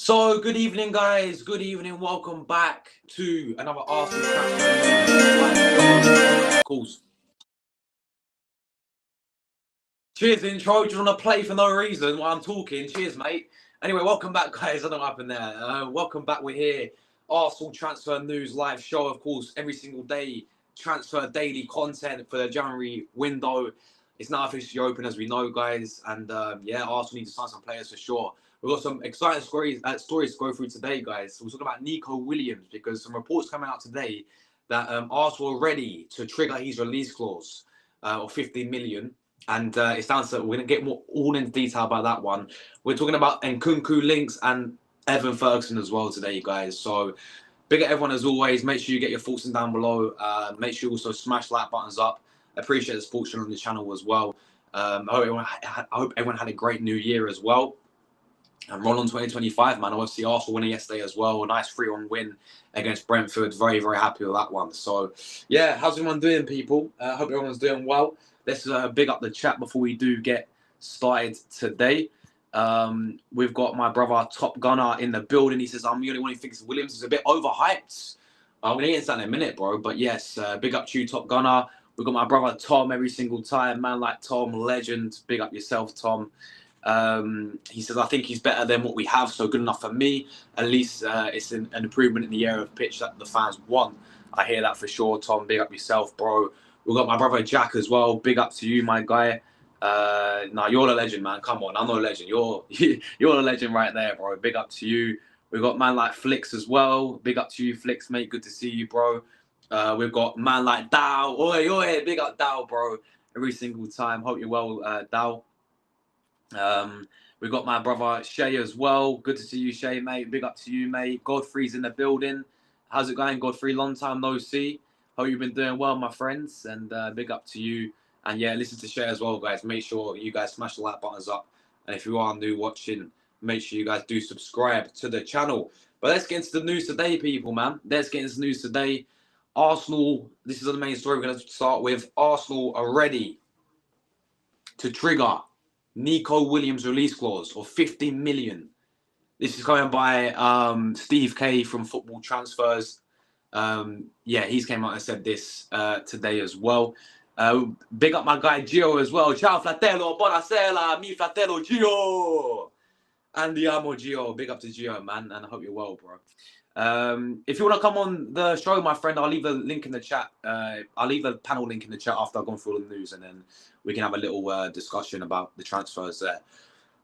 So, good evening, guys. Good evening. Welcome back to another Arsenal transfer. Of course. Cheers, intro. Just want to play for no reason while I'm talking. Cheers, mate. Anyway, welcome back, guys. I don't know what happened there. Welcome back. We're here. Arsenal Transfer News live show, of course, every single day. Transfer daily content for the January window. It's now officially open, as we know, guys. And yeah, Arsenal need to sign some players for sure. We've got some exciting stories to go through today, guys. So we're talking about Nico Williams because some reports coming out today that Arsenal are ready to trigger his release clause of 15 million. And it sounds like we're going to get more all in detail about that one. We're talking about Nkunku links and Evan Ferguson as well today, guys. So big at everyone as always. Make sure you get your thoughts in down below. Make sure you also smash like buttons up. I appreciate the support on the channel as well. I hope everyone had a great new year as well. And roll on 2025, man. Obviously, Arsenal winning yesterday as well. A nice 3-1 win against Brentford. Very, very happy with that one. So, yeah, how's everyone doing, people? I hope everyone's doing well. Let's big up the chat before we do get started today. We've got my brother Top Gunner in the building. He says, I'm the only one who thinks Williams is a bit overhyped. I'm going to get into that in a minute, bro. But yes, big up to you, Top Gunner. We've got my brother Tom every single time. Man like Tom, legend. Big up yourself, Tom. He says, I think he's better than what we have, so good enough for me. At least it's an improvement in the area of pitch that the fans want. I hear that for sure, Tom. Big up yourself, bro. We've got my brother Jack as well. Big up to you, my guy. No, you're a legend, man. Come on, I'm not a legend. You're a legend right there, bro. Big up to you. We've got man like Flicks as well. Big up to you, Flicks, mate. Good to see you, bro. We've got man like Dow. Oi, big up Dow, bro. Every single time. Hope you're well, Dow. We've got my brother Shay as well. Good to see you, Shay, mate. Big up to you, mate. Godfrey's in the building. How's it going, Godfrey? Long time no see. Hope you've been doing well, my friends. And big up to you. And yeah, listen to Shay as well, guys. Make sure you guys smash the like buttons up. And if you are new watching, make sure you guys do subscribe to the channel. But let's get into the news today, people, man. Let's get into the news today. Arsenal, this is the main story we're going to start with. Arsenal are ready to trigger Nico Williams release clause of 15 million. This is coming by Steve K from Football Transfers. Yeah, he's came out and said this today as well. Big up my guy Gio as well. Ciao fratello, buonasera, mi fratello Gio. Andiamo Gio. Big up to Gio, man, and I hope you're well, bro. If you want to come on the show, my friend, I'll leave a link in the chat. I'll leave a panel link in the chat after I've gone through all the news, and then we can have a little discussion about the transfers there.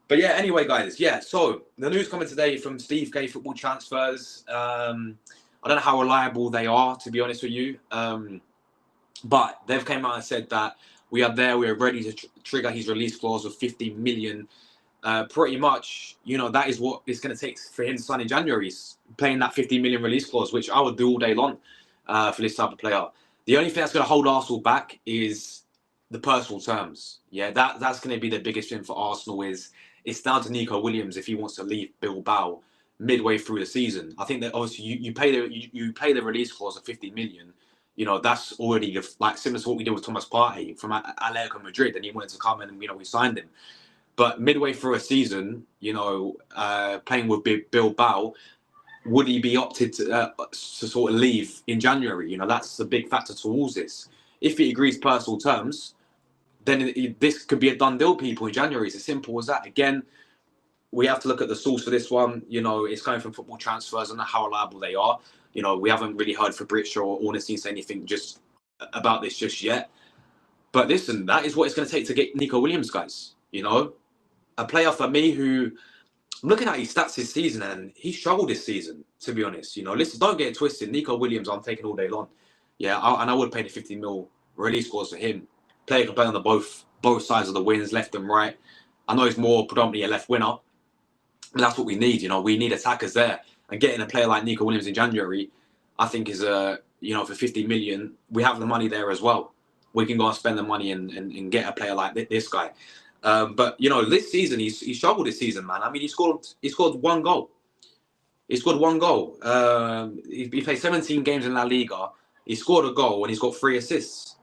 But yeah, anyway, guys, yeah. So the news coming today from Steve K Football Transfers. I don't know how reliable they are, to be honest with you. But they've came out and said that we are there. We are ready to trigger his release clause of 15 million. Pretty much, you know, that is what it's going to take for him to sign in January. He's playing that 15 million release clause, which I would do all day long for this type of player. The only thing that's going to hold Arsenal back is the personal terms. Yeah, that's going to be the biggest thing for Arsenal. Is it's down to Nico Williams if he wants to leave Bilbao midway through the season. I think that obviously you pay the release clause of 50 million. You know, that's already like similar to what we did with Thomas Partey from Atletico Madrid, and he wanted to come in and, you know, we signed him. But midway through a season, you know, playing with Bilbao, would he be opted to sort of leave in January? You know, that's the big factor towards this. If he agrees personal terms, then this could be a done deal, people, in January. It's as simple as that. Again, we have to look at the source for this one. You know, it's coming from Football Transfers and how reliable they are. You know, we haven't really heard Fabrizio or Ornstein say anything just about this just yet. But listen, that is what it's going to take to get Nico Williams, guys. You know, a player for me who, I'm looking at his stats this season, and he struggled this season, to be honest. You know, listen, don't get it twisted. Nico Williams, I'm taking all day long. Yeah, and I would pay the 50 mil release clause for him. Player can play on the both sides of the wings, left and right. I know he's more predominantly a left winner, but that's what we need. You know, we need attackers there. And getting a player like Nico Williams in January, I think is you know, for 50 million, we have the money there as well. We can go and spend the money and get a player like this guy. But you know, this season he struggled this season, man. I mean, he scored one goal. He scored one goal. He played 17 games in La Liga. He scored a goal and he's got 3 assists.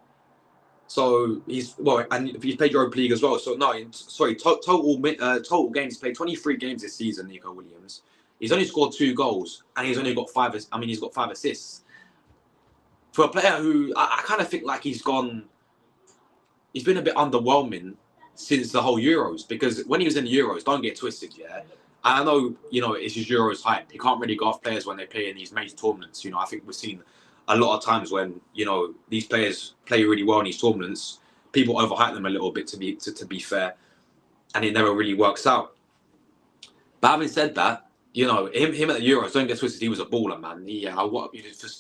So and he's played Europa League as well. So no, sorry, total games. He's played 23 games this season, Nico Williams. He's only scored 2 goals, and he's only got 5. I mean, he's got 5 assists. For a player who I kind of think like he's been a bit underwhelming since the whole Euros, because when he was in the Euros, don't get twisted, yeah. I know, it's just Euros hype. You can't really go off players when they play in these major tournaments. I think we've seen a lot of times when these players play really well in these tournaments, people overhype them a little bit to be fair, and it never really works out. But having said that, him at the Euros, don't get twisted, he was a baller, man.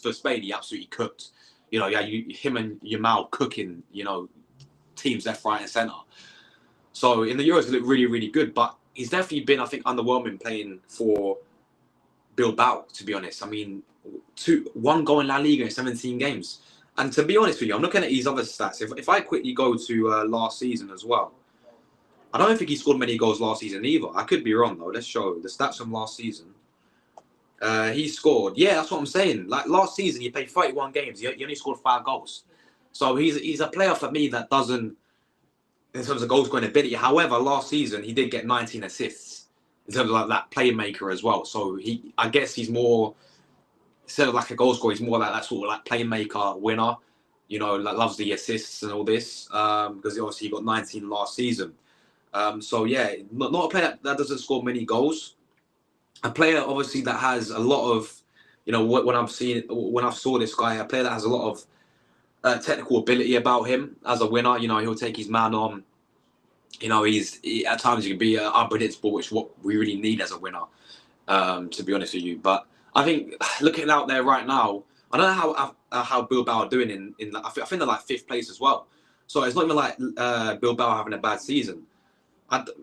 For Spain, he absolutely cooked. Him and Yamal cooking, teams left, right, and centre. So in the Euros, he looked really, really good. But he's definitely been, I think, underwhelming playing for Bilbao, to be honest. I mean, 1 goal in La Liga in 17 games. And to be honest with you, I'm looking at these other stats. If I quickly go to last season as well, I don't think he scored many goals last season either. I could be wrong, though. Let's show the stats from last season. He scored. Yeah, that's what I'm saying. Like, last season, he played 31 games. He only scored 5 goals. So he's a player for me that doesn't, in terms of goal scoring ability. However, last season, he did get 19 assists in terms of like that playmaker as well. So I guess he's more, instead of like a goal scorer, he's more like that sort of like playmaker winner, like loves the assists and all this, because obviously he got 19 last season. So yeah, not a player that doesn't score many goals. A player obviously that has a lot of, when I've saw this guy, a player that has a lot of technical ability about him as a winner. He'll take his man on. At times he can be unpredictable, which is what we really need as a winner, to be honest with you. But I think looking out there right now, I don't know how Bilbao are doing in I think they're like 5th place as well. So it's not even like Bilbao having a bad season.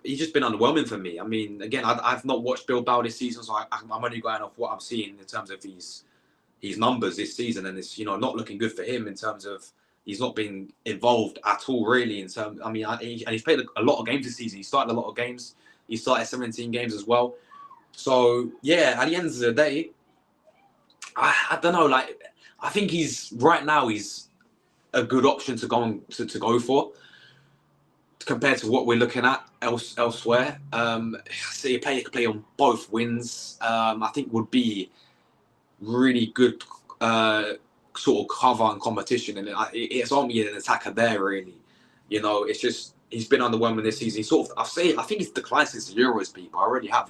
He's just been underwhelming for me. I mean, again, I've not watched Bilbao this season, so I'm only going off what I'm seeing in terms of his numbers this season, and it's not looking good for him in terms of he's not been involved at all really in terms. I mean, and he's played a lot of games this season. He started a lot of games. He started 17 games as well. So yeah, at the end of the day, I don't know. Like, I think he's a good option to go for compared to what we're looking at elsewhere. So he could play on both wings. I think would be really good sort of cover and competition, and it's only an attacker there really. It's just he's been underwhelming this season. I think he's declined since the Euros, people. I really have.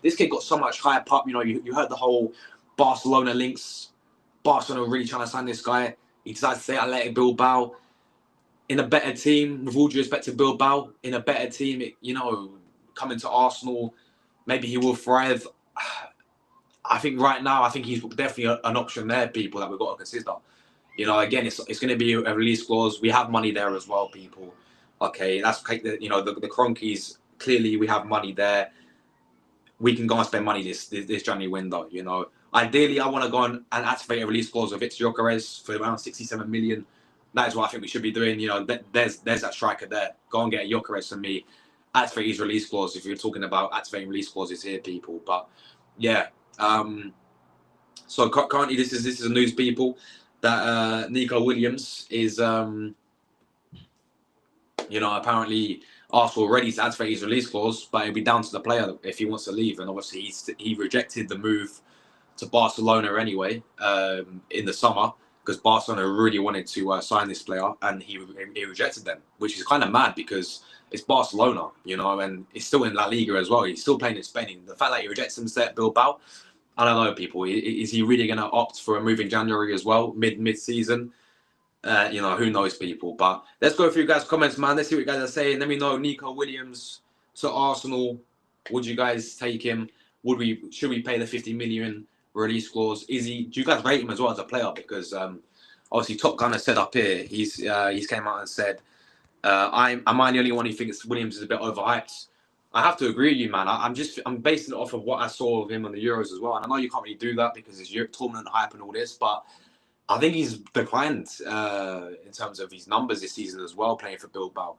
This kid got so much hype up. You heard the whole Barcelona links. Barcelona really trying to sign this guy. He decided to say Athletic Bilbao. In a better team, with all due respect to Bilbao, in a better team, coming to Arsenal, maybe he will thrive. I think right now, he's definitely an option there, people, that we've got to consider. Again, it's going to be a release clause. We have money there as well, people. Okay, that's the Cronkies. Clearly, we have money there. We can go and spend money this January window. Ideally, I want to go and activate a release clause of Victor Gyökeres for around 67 million. That is what I think we should be doing. There's that striker there. Go and get a Gyökeres for me. Activate his release clause if you're talking about activating release clauses here, people. But yeah. So currently, this is a news, people, that Nico Williams is, apparently Arsenal ready to activate his release clause, but it'll be down to the player if he wants to leave. And obviously, he rejected the move to Barcelona anyway in the summer, because Barcelona really wanted to sign this player, and he rejected them, which is kind of mad because it's Barcelona, and it's still in La Liga as well. He's still playing in Spain. The fact that he rejects him at Bilbao, I don't know, people. Is he really going to opt for a move in January as well, mid-season? Who knows, people. But let's go through you guys' comments, man. Let's see what you guys are saying. Let me know. Nico Williams to Arsenal. Would you guys take him? Should we pay the 50 million release clause? Do you guys rate him as well as a player? Because obviously Top Gunner said up here, he's came out and said, am I the only one who thinks Williams is a bit overhyped? I have to agree with you, man. I'm basing it off of what I saw of him on the Euros as well. And I know you can't really do that because it's tournament hype and all this, but I think he's declined in terms of his numbers this season as well, playing for Bilbao.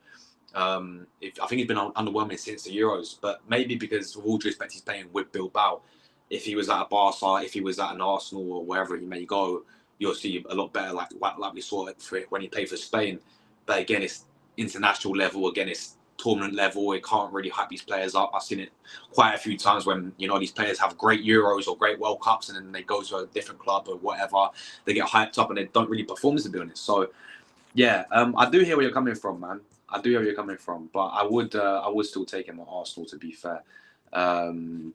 I think he's been underwhelming since the Euros, but maybe because, with all due respect, he's playing with Bilbao. If he was at a Barca, if he was at an Arsenal or wherever he may go, you'll see a lot better, like we saw it when he played for Spain. But again, it's international level. Again, it's tournament level. It can't really hype these players up. I've seen it quite a few times when, you know, these players have great Euros or great World Cups and then they go to a different club or whatever. They get hyped up and they don't really perform, to be honest. So, yeah, I do hear where you're coming from, man. I do hear where you're coming from. But I would still take him at Arsenal, to be fair. And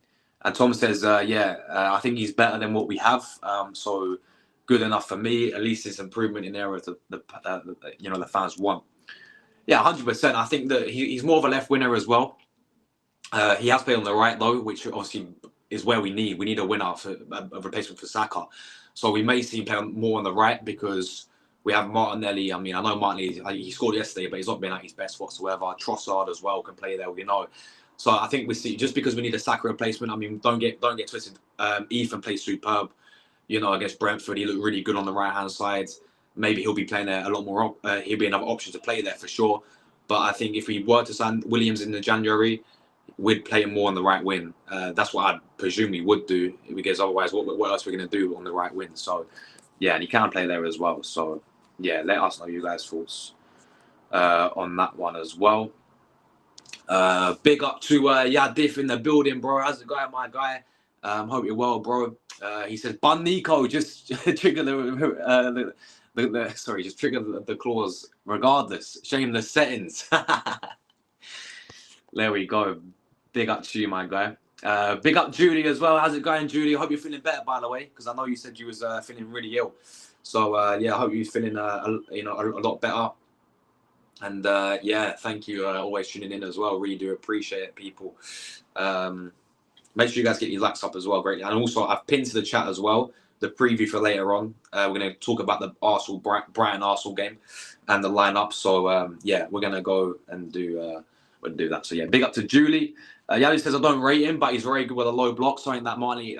Tom says, I think he's better than what we have. So good enough for me. At least it's improvement in areas the fans want. Yeah, 100%. I think that he's more of a left winner as well. He has played on the right though, which obviously is where we need. We need a winner for a replacement for Saka. So we may see him play more on the right because we have Martinelli. I mean, I know Martinelli, he scored yesterday, but he's not been at his best whatsoever. Trossard as well can play there, we know. So I think we see, just because we need a Saka replacement, I mean, don't get twisted. Ethan plays superb, you know, against Brentford. He looked really good on the right-hand side. Maybe he'll be playing there a lot more. He'll be another option to play there for sure. But I think if we were to sign Williams in the January, we'd play him more on the right wing. That's what I presume we would do, because otherwise, what else are we going to do on the right wing? So, yeah, and he can play there as well. So, yeah, let us know you guys' thoughts on that one as well. Big up to Yadif in the building, bro. How's it going, my guy? Hope you're well, bro. He says, "Bun Nico, just trigger just trigger the clause regardless. Shameless settings." There we go. Big up to you, my guy. Big up Judy as well. How's it going, Judy? I hope you're feeling better, by the way, because I know you said you was feeling really ill. So I hope you're feeling a lot better. And thank you. Always tuning in as well. Really do appreciate it, people. Make sure you guys get your likes up as well, greatly. And also, I've pinned to the chat as well the preview for later on. We're going to talk about the Brighton Arsenal game and the lineup. So we're going to go and do that. So yeah, big up to Julie. Yali says I don't rate him, but he's very good with a low block. Something that money.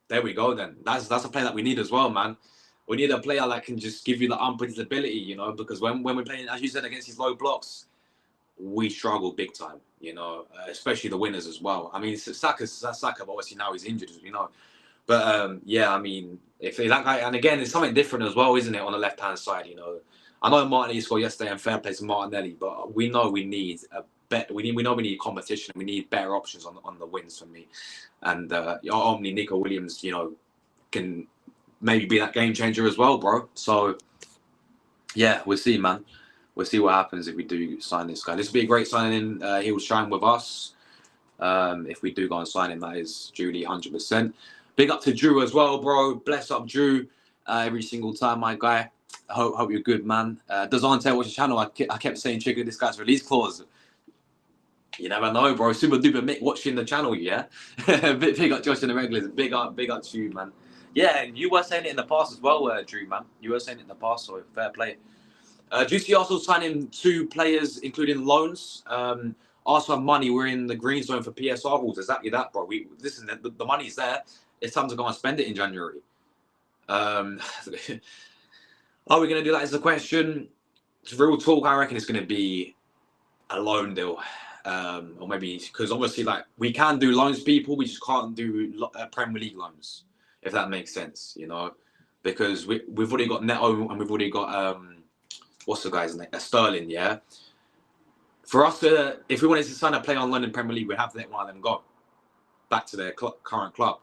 There we go. Then that's a player that we need as well, man. We need a player that can just give you the unpredictability, you know, because when we're playing, as you said, against these low blocks, we struggle big time, you know, especially the winners as well. I mean, Saka, but obviously now he's injured, as we know. But I mean, if that guy, and again, it's something different as well, isn't it, on the left-hand side, you know. I know Martinelli scored yesterday and fair play to Martinelli, but we know we need a better, we need competition. We need better options on the wings for me. And only Nico Williams, you know, can maybe be that game changer as well, bro. So, yeah, we'll see, man. We'll see what happens if we do sign this guy. This will be a great signing. He'll shine with us. If we do go and sign him, that is Julie, 100%. Big up to Drew as well, bro. Bless up Drew every single time, my guy. Hope you're good, man. Does Ante watch the channel? I kept saying trigger this guy's release clause. You never know, bro. Super duper Mick watching the channel, yeah? Big up Josh and the regulars. Big up to you, man. Yeah, you were saying it in the past as well, Drew, man. You were saying it in the past, so fair play. Do you see Arsenal signing 2 players, including loans? Arsenal have money. We're in the green zone for PSR rules. Exactly that, bro. Listen, the money's there. It's time to go and spend it in January. Are we going to do that? Is the question. It's real talk. I reckon it's going to be a loan deal. Or maybe, because obviously, like, we can do loans, people. We just can't do Premier League loans, if that makes sense, you know. Because we've already got Neto and we've already got... what's the guy's name? Sterling, yeah? For us to, if we wanted to sign a player on loan in Premier League, we'd have to let one of them go back to their current club.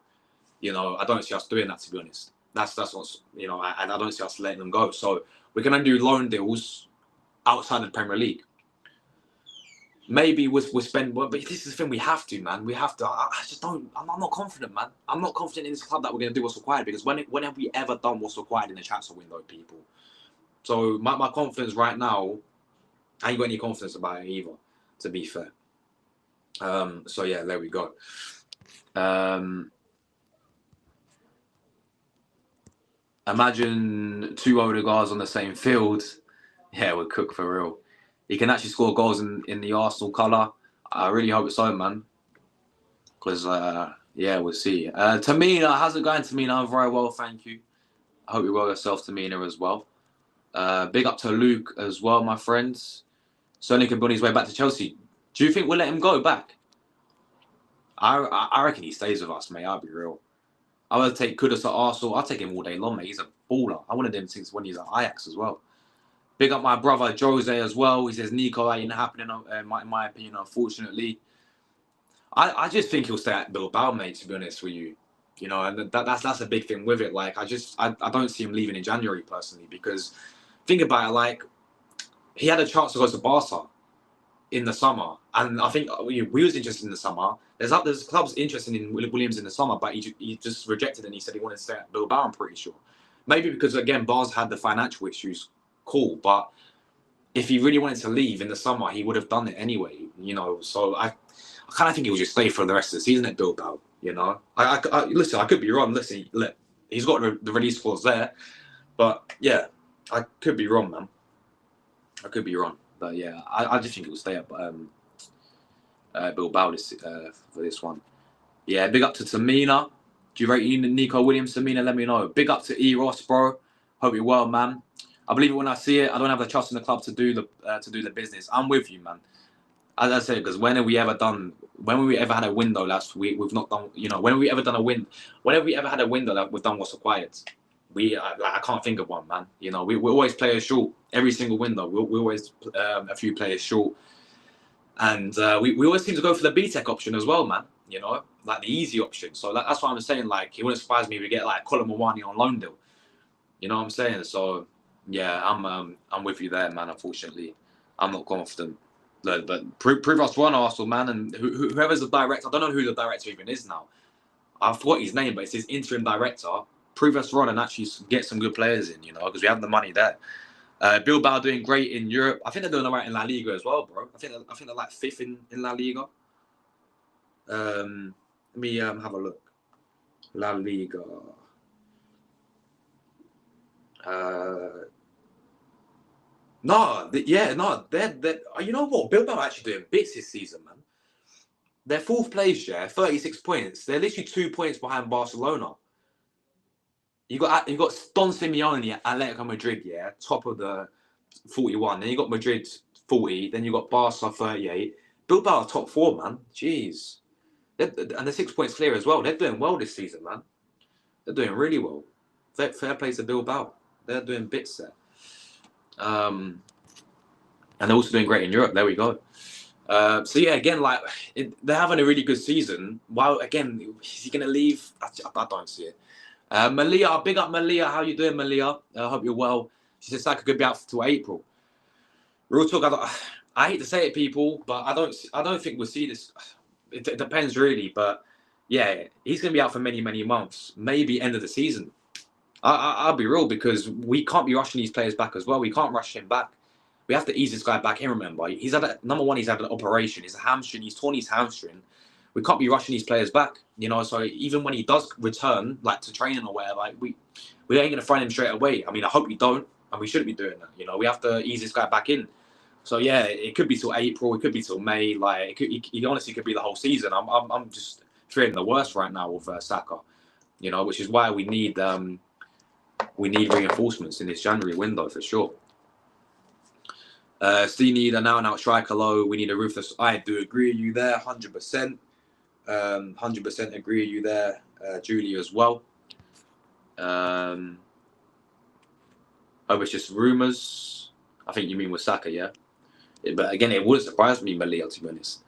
You know, I don't see us doing that, to be honest. That's what's, you know, and I don't see us letting them go. So we're going to do loan deals outside of the Premier League. Maybe we'll spend, but this is the thing, we have to, man. We have to. I'm not confident, man. I'm not confident in this club that we're going to do what's required, because when have we ever done what's required in the transfer window, people? So my confidence right now, I ain't got any confidence about it either, to be fair. So yeah, there we go. Imagine 2 Odegaards on the same field. Yeah, we're cooked for real. He can actually score goals in the Arsenal colour. I really hope so, man. Because, we'll see. Tamina, how's it going, Tamina? I'm very well, thank you. I hope you're well yourself, Tamina, as well. Big up to Luke as well, my friends. Sonny can be on his way back to Chelsea. Do you think we'll let him go back? I reckon he stays with us, mate. I'll be real. I would take Kudus at Arsenal. I'll take him all day long, mate. He's a baller. I wanted him since when he was at Ajax as well. Big up my brother Jose as well. He says Nico ain't happening. In my opinion, unfortunately, I just think he'll stay at Bilbao, mate. To be honest with you, you know, and that's a big thing with it. Like, I don't see him leaving in January personally, because think about it, like, he had a chance to go to Barca in the summer, and I think we was interested in the summer. There's clubs interested in Williams in the summer, but he just rejected it, and he said he wanted to stay at Bilbao. I'm pretty sure, maybe because again Barca had the financial issues. Cool, but if he really wanted to leave in the summer, he would have done it anyway. You know, so I kind of think he will just stay for the rest of the season at Bilbao. You know, listen, I could be wrong. Listen, look, he's got the release clause there, but yeah, I could be wrong, man. I could be wrong, but yeah, I just think it will stay at Bilbao for this one. Yeah, big up to Tamina. Do you rate Nico Williams, Tamina? Let me know. Big up to Ross, bro. Hope you're well, man. I believe it when I see it. I don't have the trust in the club to do the business. I'm with you, man. As I said, because when have we ever had a window we've not done, you know, whenever we ever had a window that we've done what's required? I can't think of one, man. You know, we always play a short every single window. We always a few players short, and we always seem to go for the B-Tech option as well, man. You know, like the easy option. So that's what I'm saying. Like, it wouldn't surprise me if we get like Colin Mawani on loan deal. You know what I'm saying? So yeah, I'm with you there, man. Unfortunately, I'm not confident. But prove us wrong, Arsenal, man. And whoever's the director, I don't know who the director even is now. I forgot his name, but it's his interim director. Prove us wrong and actually get some good players in, you know, because we have the money there. Bilbao doing great in Europe. I think they're doing all right in La Liga as well, bro. I think they're like 5th in La Liga. Let me have a look. La Liga. They're you know what? Bilbao are actually doing bits this season, man. They're 4th place, yeah, 36 points. They're literally 2 points behind Barcelona. You got Don Simeone at Atletico Madrid, yeah, top of the 41. Then you got Madrid 40. Then you got Barca 38. Bilbao are top 4, man. Jeez, and they're 6 points clear as well. They're doing well this season, man. They're doing really well. Fair play to Bilbao. They're doing bits there. And they're also doing great in Europe. There we go. So yeah, again, like they're having a really good season. While again, is he gonna leave? I don't see it. Malia, big up Malia. How you doing, Malia? I hope you're well. She said Saka could be out till April. Real talk. I hate to say it, people, but I don't think we'll see this. It depends really, but yeah, he's gonna be out for many months. Maybe end of the season. I'll be real, because we can't be rushing these players back as well. We can't rush him back. We have to ease this guy back in. Remember, he's had number one. He's had an operation. He's a hamstring. He's torn his hamstring. We can't be rushing these players back, you know. So even when he does return, like to training or whatever, like we ain't gonna find him straight away. I mean, I hope we don't, and we shouldn't be doing that. You know, we have to ease this guy back in. So yeah, it could be till April. It could be till May. Like it honestly could be the whole season. I'm just fearing the worst right now with Saka. You know, which is why we need reinforcements in this January window for sure. Still need an out-and-out striker low. We need a ruthless. I do agree with you there, 100%. 100% agree with you there, Julie as well. Oh, it's just rumours. I think you mean with Saka, yeah. But again, it wouldn't surprise me, Malia, to be honest.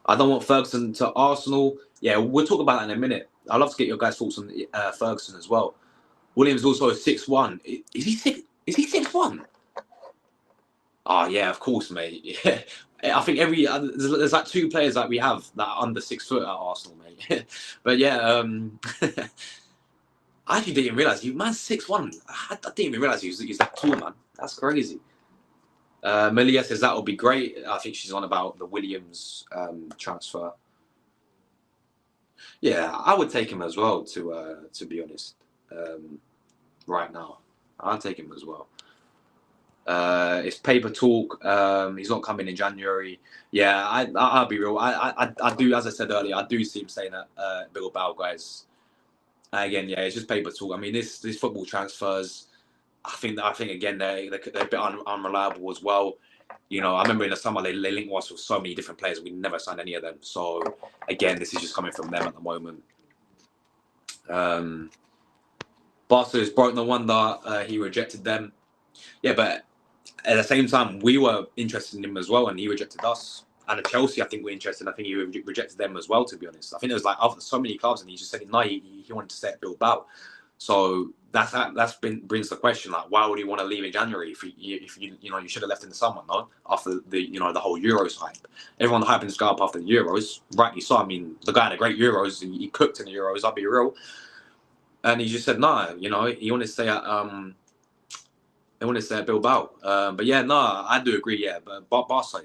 I don't want Ferguson to Arsenal. Yeah, we'll talk about that in a minute. I'd love to get your guys' thoughts on Ferguson as well. Williams also 6'1". Is he 6'1"? Oh yeah, of course, mate. Yeah. I think there's like 2 players that we have that are under 6 foot at Arsenal, mate. But yeah, I actually didn't realise man's 6'1". I didn't even realise he's that tall, man. That's crazy. Malia says that would be great. I think she's on about the Williams transfer. Yeah, I would take him as well. To be honest, right now, I'll take him as well. It's paper talk. He's not coming in January. Yeah, I'll be real. I do, as I said earlier, I do see him saying that Bilbao guys. Again, yeah, it's just paper talk. I mean, this football transfers. I think again they're a bit unreliable as well. You know, I remember in the summer they linked us with so many different players. We never signed any of them. So again, this is just coming from them at the moment. Barca is broke. No wonder he rejected them. Yeah, but At the same time, we were interested in him as well, and he rejected us. And at Chelsea, I think we're interested. I think he rejected them as well, to be honest. I think there was like after so many clubs, and he just said no, he wanted to stay at Bilbao. So brings the question, like, why would he want to leave in January if you should have left in the summer, no? After the whole Euros hype, everyone hyping this guy up after the Euros, rightly so. I mean, the guy had a great Euros, he cooked in the Euros. I'll be real, and he just said no. He wanted to stay at Bilbao. But yeah, no, I do agree. Yeah, but Barca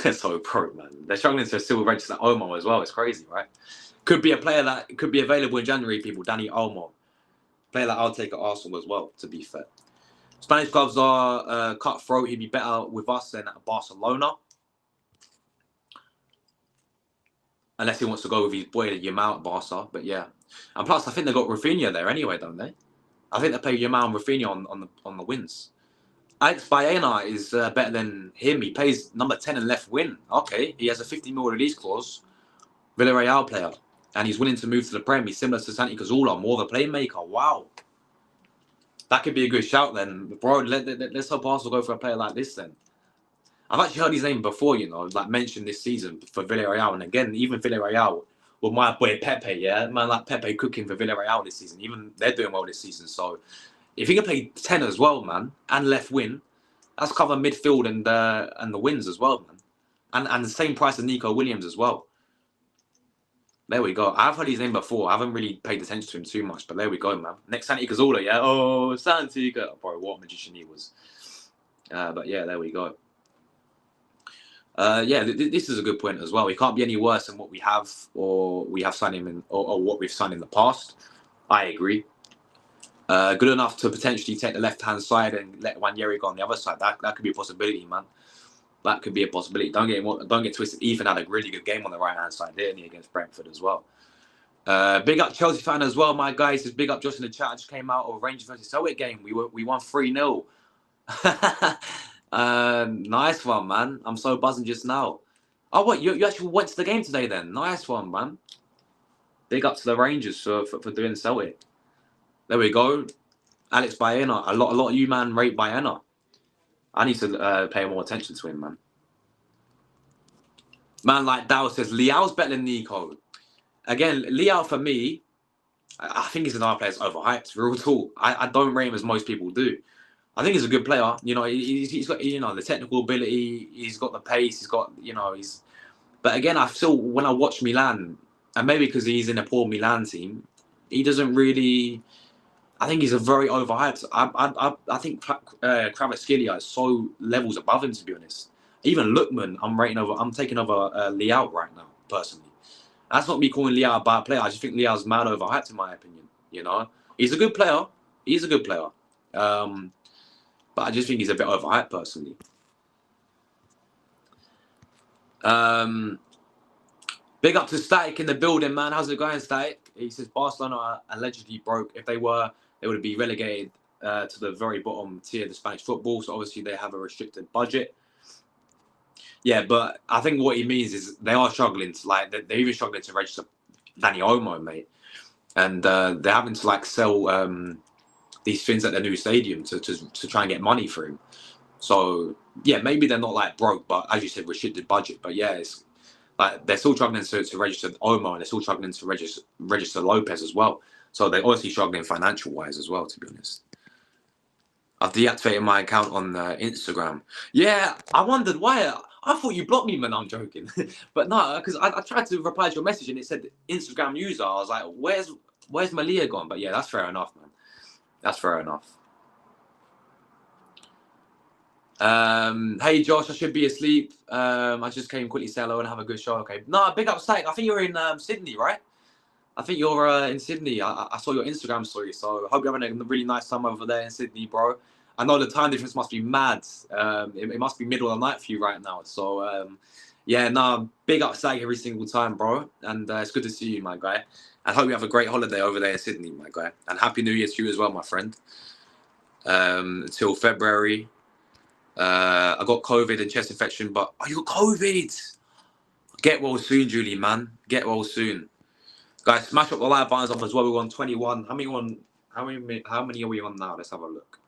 is so pro, man. They're struggling to still register Olmo as well. It's crazy, right? Could be a player that could be available in January, people. Danny Olmo. Player that I'll take at Arsenal as well, to be fair. Spanish clubs are cutthroat. He'd be better with us than at Barcelona. Unless he wants to go with his boy Yamal at Barca. But yeah. And plus, I think they got Rafinha there anyway, don't they? I think they play Yamal and Rafinha on the wings. Alex Baena is better than him. He plays number 10 and left wing. Okay. He has a 50 mil release clause. Villarreal player. And he's willing to move to the Prem. He's similar to Santi Cazorla, more of a playmaker. Wow. That could be a good shout then. Bro, let's hope Arsenal go for a player like this then. I've actually heard his name before, like mentioned this season for Villarreal. And again, even Villarreal, with my boy Pepe, yeah? Man like Pepe cooking for Villarreal this season. Even they're doing well this season. So if he can play 10 as well, man, and left wing, that's cover midfield and the wins as well, man. And the same price as Nico Williams as well. There we go. I've heard his name before. I haven't really paid attention to him too much, but there we go, man. Next Santi Cazorla, yeah? Oh, Santi. Bro, what a magician he was. But yeah, there we go. Yeah, this is a good point as well. He can't be any worse than what we have or we have signed him in, or what we've signed in the past. I agree. Good enough to potentially take the left-hand side and let Wanyeri go on the other side. That could be a possibility, man. That could be a possibility. Don't get twisted. Ethan had a really good game on the right-hand side, didn't he, against Brentford as well. Big up Chelsea fan as well, my guys. Says big up Josh in the chat. I just came out of Rangers versus Celtic game. We won 3-0. Nice one, man. I'm so buzzing just now. Oh, what? You actually went to the game today then? Nice one, man. Big up to the Rangers for doing Celtic. There we go. Alex Baena. A lot of you, man, rate Baena. I need to pay more attention to him, man. Man like Dow says, Leao's better than Nico. Again, Leao for me, I think he's another player that's overhyped. Real talk. I don't rate him as most people do. I think he's a good player. He's got the technical ability. He's got the pace. He's got But again, I still when I watch Milan, and maybe because he's in a poor Milan team, he doesn't really. I think he's a very overhyped. I think Kvaratskhelia is so levels above him, to be honest. Even Lookman, I'm taking over Leao right now, personally. That's not me calling Leao a bad player. I just think Leao's mad overhyped, in my opinion. He's a good player. He's a good player. But I just think he's a bit overhyped, personally. Big up to Static in the building, man. How's it going, Static? He says Barcelona are allegedly broke. If they were, they would be relegated to the very bottom tier of the Spanish football. So obviously they have a restricted budget. Yeah, but I think what he means is they are struggling to they're even struggling to register Danny Olmo, mate, and they're having to sell these things at their new stadium to try and get money for him. So yeah, maybe they're not broke, but as you said, restricted budget. But yeah, it's they're still struggling to register Olmo, and they're still struggling to register Lopez as well. So they're obviously struggling financial wise as well, to be honest. I've deactivated my account on Instagram. Yeah, I wondered why. I thought you blocked me, man. I'm joking. But no, because I tried to reply to your message and it said Instagram user. I was like, where's Malia gone? But yeah, that's fair enough, man. That's fair enough. Hey, Josh, I should be asleep. I just came quickly say hello and have a good show. Okay. No, big up, Static. I think you're in Sydney, right? I think you're in Sydney. I saw your Instagram story, so I hope you're having a really nice time over there in Sydney, bro. I know the time difference must be mad. It must be middle of the night for you right now. So, yeah, no, big up Sag every single time, bro. And it's good to see you, my guy. I hope you have a great holiday over there in Sydney, my guy. And Happy New Year to you as well, my friend. Until February. I got COVID and chest infection, but you got COVID. Get well soon, Julie, man. Get well soon. Guys, smash up the like buttons up as well. We're on 21. How many are we on now? Let's have a look.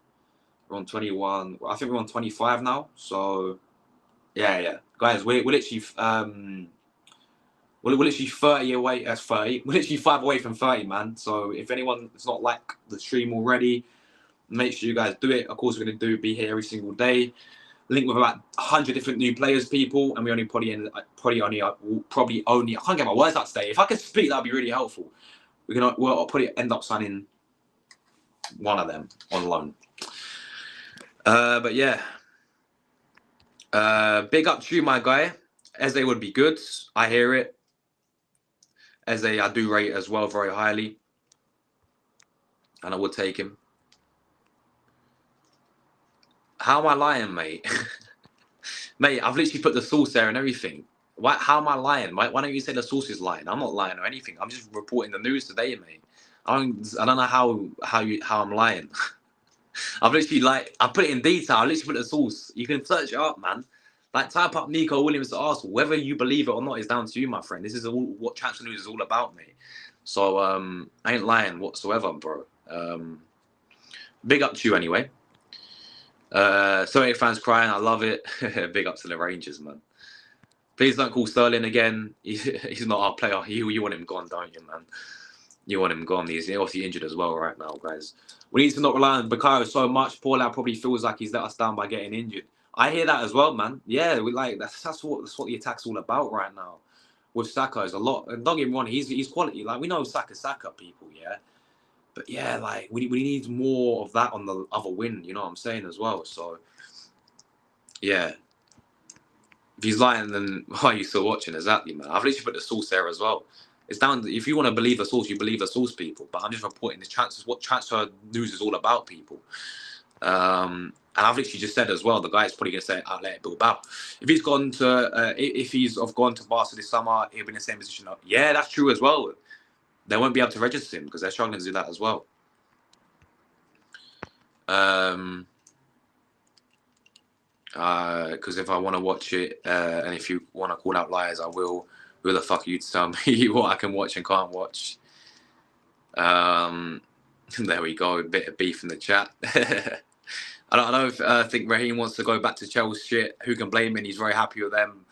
We're on 21. I think we're on 25 now. So yeah. Guys, we're literally we're literally 30 away. That's 30. We're literally 5 away from 30, man. So if anyone is not like the stream already, make sure you guys do it. Of course, we're gonna be here every single day. Link with about 100 different new players, people, and we only probably only. I can't get my words out today. If I could speak, that'd be really helpful. We'll probably end up signing one of them on loan. But yeah, big up to you, my guy. Eze would be good. I hear it. Eze, I do rate as well very highly, and I would take him. How am I lying, mate? Mate, I've literally put the source there and everything. How am I lying? Why don't you say the source is lying? I'm not lying or anything. I'm just reporting the news today, mate. I don't know how I'm lying. I've literally I put it in detail. I literally put the source. You can search it up, man. Like type up Nico Williams to Arsenal. Whether you believe it or not is down to you, my friend. This is all what transfer news is all about, mate. So I ain't lying whatsoever, bro. Big up to you anyway. So fans crying. I love it. Big up to the Rangers, man. Please don't call Sterling again. He's not our player. You want him gone, don't you, man? You want him gone. He's obviously injured as well right now, guys. We need to not rely on Bukayo so much. Paul probably feels like he's let us down by getting injured. I hear that as well, man. Yeah, that's what the attack's all about right now. With Saka, is a lot. And don't get me wrong, he's quality. Like we know Saka, people, yeah. But yeah, like we need more of that on the other wing. You know what I'm saying as well. So yeah. If he's lying, then why are you still watching? Exactly, man. I've literally put the source there as well. It's down to, if you want to believe the source, you believe the source, people. But I'm just reporting this what transfer news is all about, people. And I've literally just said as well, the guy's probably going to say, Athletic Bilbao. If he's gone to, gone to Barca this summer, he'll be in the same position. Yeah, that's true as well. They won't be able to register him because they're struggling to do that as well. Because if I want to watch it, and if you want to call out liars, I will. Who the fuck are you to tell me what I can watch and can't watch? There we go. A bit of beef in the chat. I don't know. I think Raheem wants to go back to Chelsea. Shit, who can blame him? He's very happy with them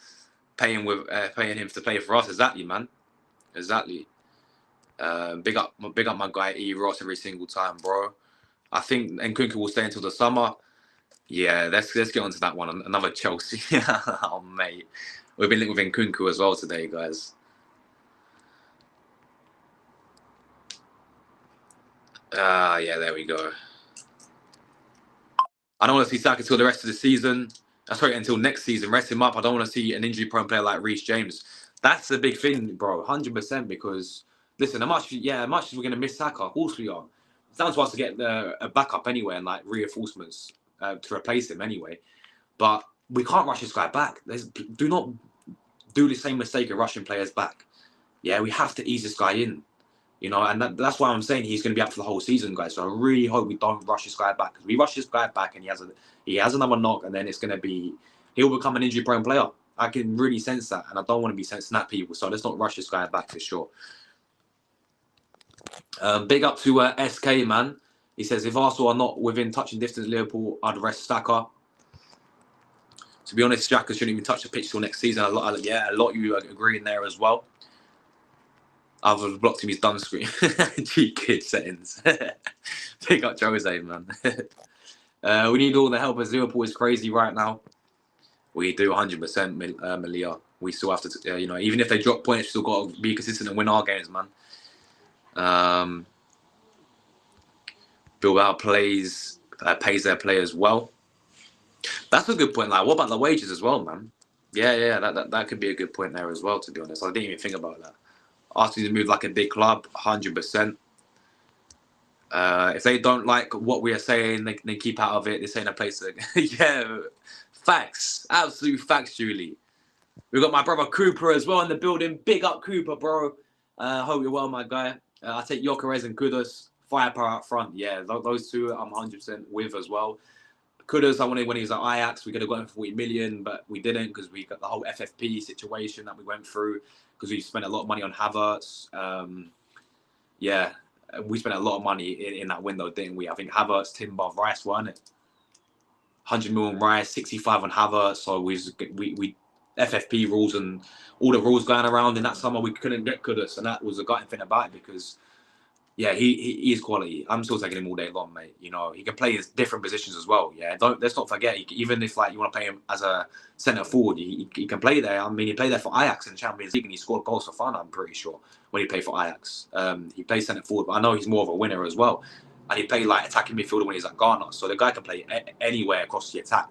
paying him to play for us. Exactly, man. Exactly. Big up my guy E Ross every single time, bro. I think Nkunku will stay until the summer. Yeah, let's get onto that one. Another Chelsea. Oh, mate. We've been linked with Nkunku as well today, guys. Yeah, there we go. I don't want to see Saka until the rest of the season. Sorry, until next season. Rest him up. I don't want to see an injury-prone player like Reece James. That's the big thing, bro. 100%. Because listen, as much as we're gonna miss Saka, of course we are. It's down to us to get a backup anyway and like reinforcements to replace him anyway. But we can't rush this guy back. Do not do the same mistake of rushing players back. Yeah, we have to ease this guy in. You know, and that's why I'm saying he's going to be out for the whole season, guys. So I really hope we don't rush this guy back. Because we rush this guy back and he has another knock, and then he'll become an injury-prone player. I can really sense that, and I don't want to be sensing that, people. So let's not rush this guy back for sure. Big up to SK, man. He says, if Arsenal are not within touching distance, Liverpool, I'd rest Saka. To be honest, Xhaka shouldn't even touch the pitch till next season. A lot of you are agreeing there as well. I've blocked him his done screen. Cheat kid settings. Pick up Jose, man. We need all the help as Liverpool is crazy right now. We do 100%, Malia. We still have to, even if they drop points, we still got to be consistent and win our games, man. Bilbao pays their players well. That's a good point. Like, what about the wages as well, man? Yeah, that could be a good point there as well, to be honest. I didn't even think about that. Arsenal to move like a big club, 100%. If they don't like what we are saying, they keep out of it. This ain't a place to... Yeah, facts. Absolute facts, Julie. We've got my brother Cooper as well in the building. Big up, Cooper, bro. Hope you're well, my guy. I take Gyökeres and Kudus. Firepower up front. Yeah, those two I'm 100% with as well. Kudus, I wanted when he was at Ajax, we could have got him for 40 million, but we didn't because we got the whole FFP situation that we went through because we spent a lot of money on Havertz. Yeah, we spent a lot of money in that window, didn't we? I think Havertz, Timber, Rice, weren't it? 100 million Rice, 65 on Havertz. So we FFP rules and all the rules going around in that summer, we couldn't get Kudus, and that was a gutting thing about it because, yeah, he is quality. I'm still taking him all day long, mate. You know, he can play in different positions as well. Yeah, let's not forget, even if like you want to play him as a centre forward, he can play there. I mean, he played there for Ajax in the Champions League and he scored goals for fun. I'm pretty sure when he played for Ajax, he plays centre forward, but I know he's more of a winner as well. And he played like attacking midfielder when he's at Ghana, so the guy can play anywhere across the attack.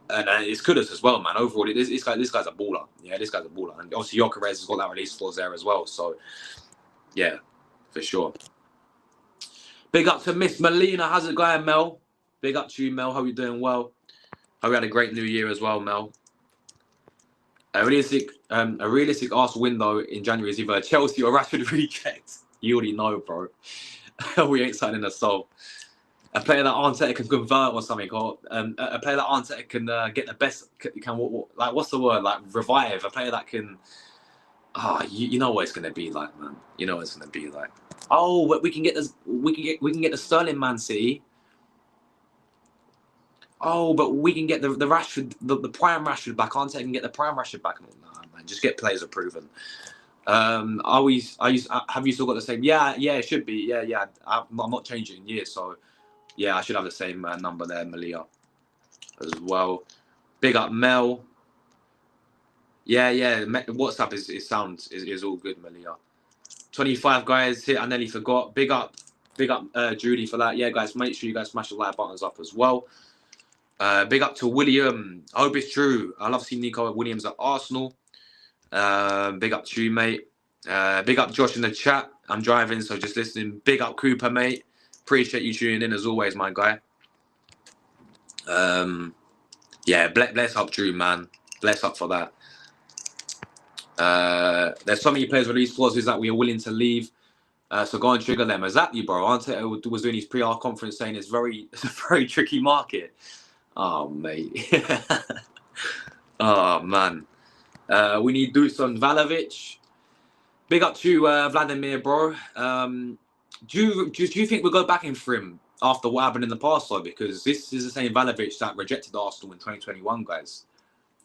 And it's Kudus as well, man. Overall, this guy's a baller. Yeah, this guy's a baller. And obviously, Gyökeres has got that release clause there as well. So, yeah, for sure. Big up to Miss Melina. How's it going, Mel? Big up to you, Mel. Hope you're doing well. Hope you had a great New Year as well, Mel. A realistic Arsenal window in January is either Chelsea or Rashford reject. You already know, bro. We ain't signing a soul. A player that Arteta can convert or something, or a player that Arteta can get the best, like what's the word, like revive. A player that can, you know what it's gonna be like, man. You know what it's gonna be like. Oh, but we can get the Sterling Man City. Oh, but we can get the Rashford, the prime Rashford back. Arteta can get the prime Rashford back. Nah, man, just get players approving. Have you still got the same? Yeah, it should be. Yeah. I'm not changing in years, so. Yeah, I should have the same number there, Malia, as well. Big up Mel. Yeah. WhatsApp is all good, Malia. 25 guys here. I nearly forgot. Big up, Judy for that. Yeah, guys, make sure you guys smash the like buttons up as well. Big up to William. I hope it's true. I love seeing Nico Williams at Arsenal. Big up to you, mate. Big up Josh in the chat. I'm driving, so just listening. Big up Cooper, mate. Appreciate you tuning in as always, my guy. Yeah, bless up Drew, man. Bless up for that. There's so many players with these clauses that we are willing to leave. So go and trigger them. Exactly, bro. Arteta was doing his pre-R conference saying it's a very tricky market. Oh, mate. Oh, man. We need Dusan Vlahovic. Big up to Vladimir, bro. Do you think we'll go back in for him after what happened in the past, though? Because this is the same Vlahovic that rejected Arsenal in 2021, guys.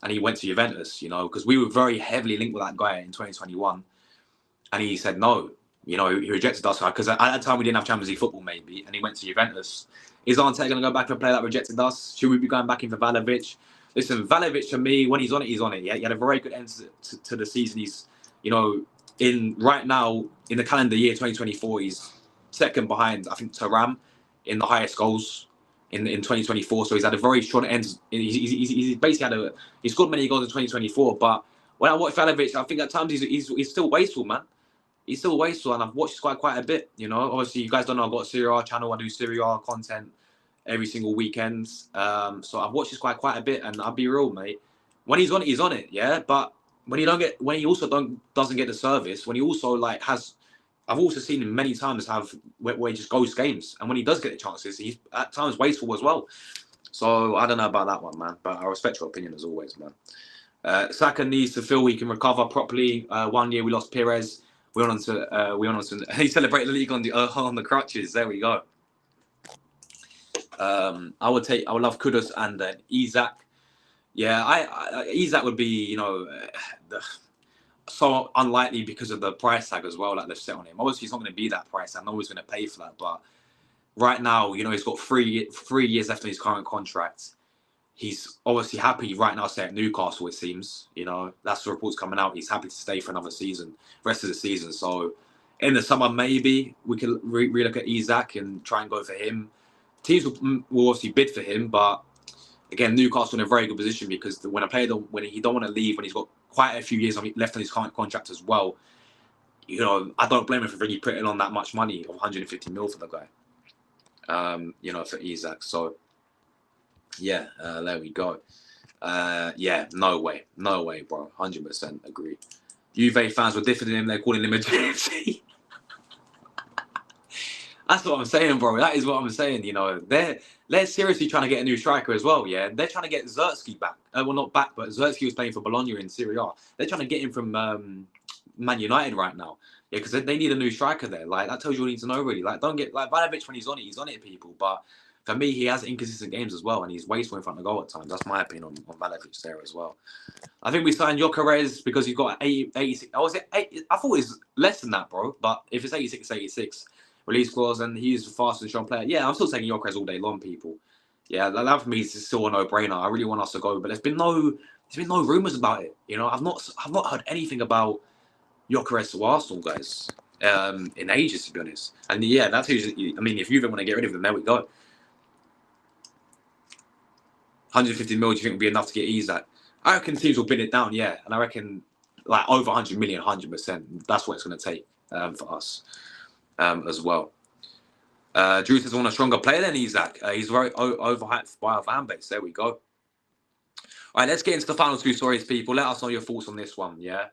And he went to Juventus, you know, because we were very heavily linked with that guy in 2021. And he said no. You know, he rejected us because at that time we didn't have Champions League football, maybe. And he went to Juventus. Is Arteta going to go back for a player that rejected us? Should we be going back in for Vlahovic? Listen, Vlahovic, to me, when he's on it, he's on it. Yeah? He had a very good end to the season. He's, you know, right now, in the calendar year 2024, he's second behind, I think, Thuram in the highest goals in 2024. So he's had a very strong end. He's basically he scored many goals in 2024. But when I watch Vlahovic, I think at times he's still wasteful, man. He's still wasteful, and I've watched quite a bit. You know, obviously you guys don't know I've got a Serie A channel. I do Serie A content every single weekend. So I've watched this quite a bit, and I'll be real, mate. When he's on it, he's on it. Yeah, but when he doesn't get the service, when he also I've also seen him many times where he just goes games, and when he does get the chances, he's at times wasteful as well. So I don't know about that one, man. But I respect your opinion as always, man. Saka needs to feel he can recover properly. 1 year we lost Perez. We went on to he celebrated the league on the crutches. There we go. I would love Kudus and Isak. Yeah, Isak would be, you know, so unlikely because of the price tag as well that they've set on him. Obviously, it's not going to be that price. I know he's going to pay for that, but right now, you know, he's got 3 years left on his current contract. He's obviously happy right now staying at Newcastle, it seems. You know, that's the reports coming out. He's happy to stay for another season, rest of the season. So in the summer, maybe we could relook at Isak and try and go for him. Teams will obviously bid for him, but again, Newcastle in a very good position because when he don't want to leave, when he's got quite a few years left on his current contract as well, you know, I don't blame him for really putting on that much money of 150 mil for the guy. You know, for Isak. So yeah, there we go. Yeah, no way, bro. 100% agree. Juve fans were different in him. They're calling him a gypsy. That's what I'm saying, bro. That is what I'm saying. You know, they're seriously trying to get a new striker as well. Yeah, they're trying to get Zertsky back. Well, not back, but Zertsky was playing for Bologna in Serie A. They're trying to get him from Man United right now. Yeah, because they need a new striker there. Like that tells you all you need to know, really. Like don't get Vlahovic when he's on it, people. But For me, he has inconsistent games as well, and he's wasteful in front of the goal at times. That's my opinion on Vlahovic there as well. I think we signed Gyökeres because he's got 86. Oh, was it 80? I thought it was less than that, bro. But if it's 86, it's 86 release clause, and he's the fastest strong player. Yeah, I'm still taking Gyökeres all day long, people. Yeah, that for me is still a no-brainer. I really want us to go, but there's been no rumours about it. You know, I've not heard anything about Gyökeres to Arsenal, guys, in ages, to be honest. And yeah, that's who. I mean, if you even want to get rid of him, there we go. 150 mil, do you think will be enough to get Isak? I reckon teams will bid it down, yeah. And I reckon like over 100 million, 100%. That's what it's going to take for us as well. Drew says I want a stronger player than Isak. He's very overhyped by our fan base. There we go. All right, let's get into the final two stories, people. Let us know your thoughts on this one, yeah?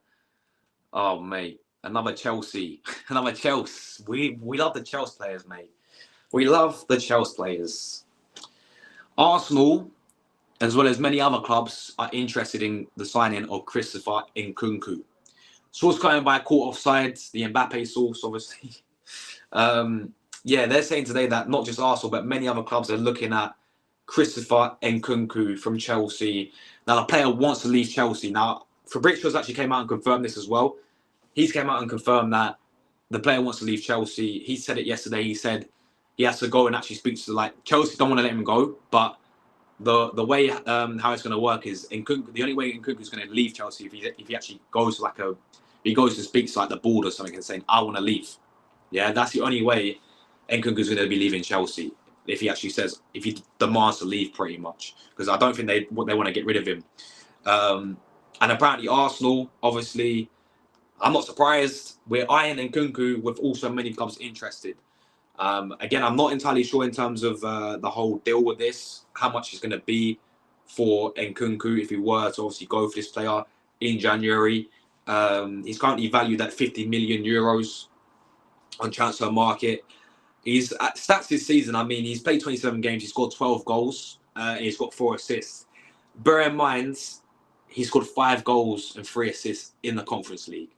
Oh, mate. Another Chelsea. Another Chelsea. We love the Chelsea players, mate. We love the Chelsea players. Arsenal, as well as many other clubs, are interested in the signing of Christopher Nkunku. Source coming by caught offside, the Mbappe source, obviously. Yeah, they're saying today that not just Arsenal, but many other clubs are looking at Christopher Nkunku from Chelsea. Now, the player wants to leave Chelsea. Now, Fabrizio's actually came out and confirmed this as well. He's came out and confirmed that the player wants to leave Chelsea. He said it yesterday. He said he has to go and actually speak to, like, Chelsea don't want to let him go, but the way how it's going to work is Nkunku, the only way Nkunku is going to leave Chelsea if he actually goes to like he goes to speak to like the board or something and saying I want to leave. Yeah, that's the only way Nkunku is going to be leaving Chelsea if he actually says if he demands to leave pretty much, because I don't think they want to get rid of him. And apparently Arsenal, obviously, I'm not surprised. We're eyeing Nkunku with also many clubs interested. Again, I'm not entirely sure in terms of the whole deal with this, how much it's going to be for Nkunku if he were to obviously go for this player in January. He's currently valued at 50 million euros on transfer market. His stats this season, I mean, he's played 27 games, he's scored 12 goals, and he's got 4 assists. Bear in mind, he scored 5 goals and 3 assists in the Conference League.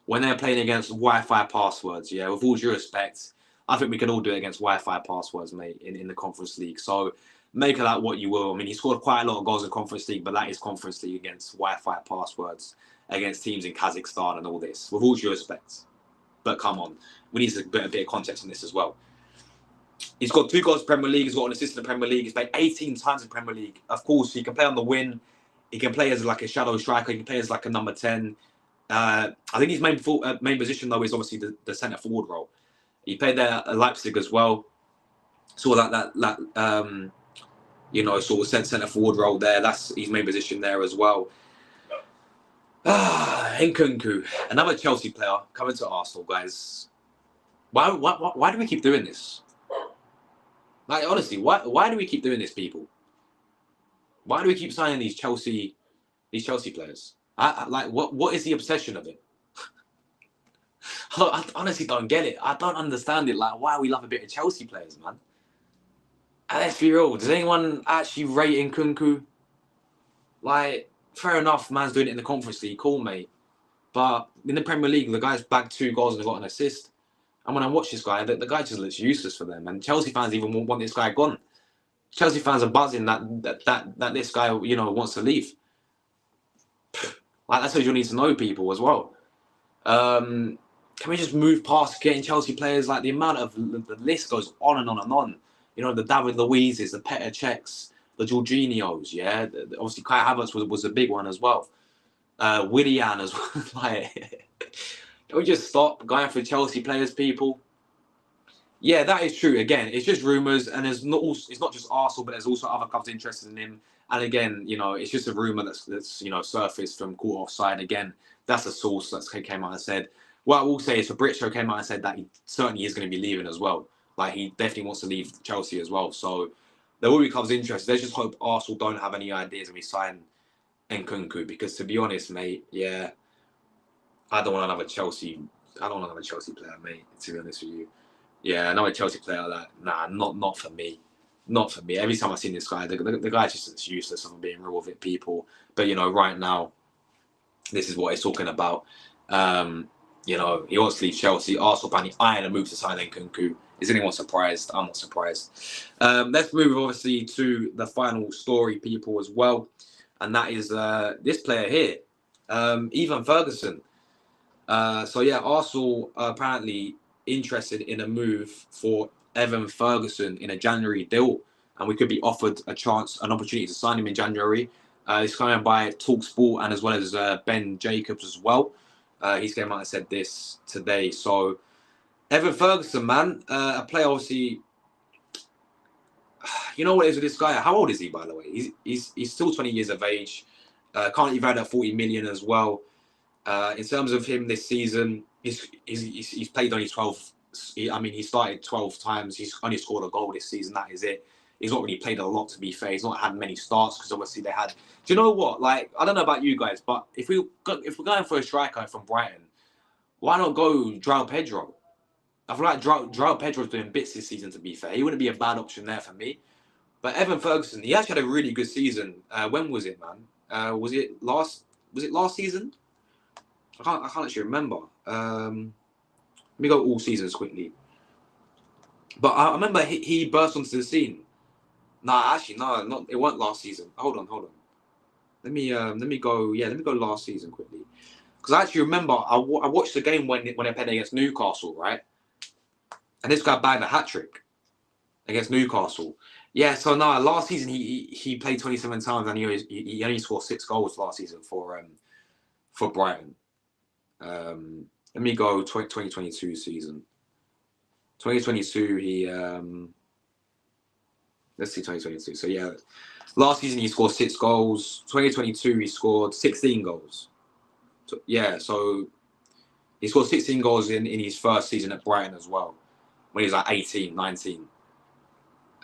When they're playing against Wi-Fi passwords, yeah, with all due respect, I think we can all do it against Wi-Fi passwords, mate, in the Conference League. So make of that what you will. I mean, he scored quite a lot of goals in Conference League, but that is Conference League against Wi-Fi passwords, against teams in Kazakhstan and all this, with all due respect. But come on, we need a bit of context on this as well. He's got 2 goals in the Premier League. He's got an assist in the Premier League. He's played 18 times in the Premier League. Of course, he can play on the wing. He can play as like a shadow striker. He can play as like a number 10. I think his main position, though, is obviously the centre forward role. He played there at Leipzig as well. Sort of that you know, sort of centre forward role there. That's his main position there as well. Nkunku, another Chelsea player coming to Arsenal, guys. Why do we keep doing this? Like, honestly, why do we keep doing this, people? Why do we keep signing these Chelsea players? Like, what is the obsession of it? I honestly don't get it. I don't understand it. Like, why we love a bit of Chelsea players, man. And let's be real. Does anyone actually rate Nkunku? Like, fair enough, man's doing it in the Conference League. Cool, mate. But in the Premier League, the guy's bagged 2 goals and got an assist. And when I watch this guy, the guy just looks useless for them. And Chelsea fans even want this guy gone. Chelsea fans are buzzing that this guy, you know, wants to leave. Like, that's what you need to know, people, as well. Can we just move past getting Chelsea players? Like, the amount of the list goes on and on and on. You know, the David Luizes, the Petr Cechs, the Jorginhos, yeah. Obviously, Kai Havertz was a big one as well. Willian as well. Like, can we just stop going for Chelsea players, people? Yeah, that is true. Again, it's just rumours, and it's not just Arsenal, but there's also other clubs interested in him. And again, you know, it's just a rumour that's you know, surfaced from caught offside. Again, that's a source that came out and said. What I will say is Fabrizio came out and said that he certainly is going to be leaving as well. Like, he definitely wants to leave Chelsea as well. So there will be clubs interested. Let's just hope Arsenal don't have any ideas and we sign Nkunku, because to be honest, mate, yeah, I don't want another Chelsea player, mate, to be honest with you. Yeah, another Chelsea player like that. Nah, not for me. Not for me. Every time I've seen this guy, the guy's just useless, if I'm being real with it, people. But, you know, right now, this is what he's talking about. You know, he wants to leave Chelsea. Arsenal apparently eyeing a move to sign Nkunku. Is anyone surprised? I'm not surprised. Let's move, obviously, to the final story, people, as well. And that is this player here, Evan Ferguson. So, yeah, Arsenal are apparently interested in a move for Evan Ferguson in a January deal. And we could be offered an opportunity to sign him in January. He's coming by TalkSport and as well as Ben Jacobs as well. He's came out and said this today. So, Evan Ferguson, man, a player, obviously. You know what it is with this guy? How old is he, by the way? He's still 20 years of age. Currently valued at 40 million as well. In terms of him this season, he's played only 12. He started 12 times. He's only scored a goal this season. That is it. He's not really played a lot, to be fair. He's not had many starts because obviously they had. Do you know what? Like, I don't know about you guys, but if we're going for a striker from Brighton, why not go João Pedro? I feel like João Pedro's doing bits this season, to be fair. He wouldn't be a bad option there for me. But Evan Ferguson, he actually had a really good season. When was it, man? Was it last season? I can't actually remember. Let me go all seasons quickly. But I remember he burst onto the scene. No, it wasn't last season. Hold on. Let me go. Yeah, let me go last season quickly. Because I actually remember I watched the game when they played against Newcastle, right? And this guy bagged a hat-trick against Newcastle. Yeah, so no, last season he played 27 times and he only scored 6 goals last season for Brighton. Let me go 2022 season. 2022 he let's see 2022. So yeah, last season he scored 6 goals. 2022 he scored 16 goals. So, yeah, so he scored 16 goals in his first season at Brighton as well, when he was like 18, 19.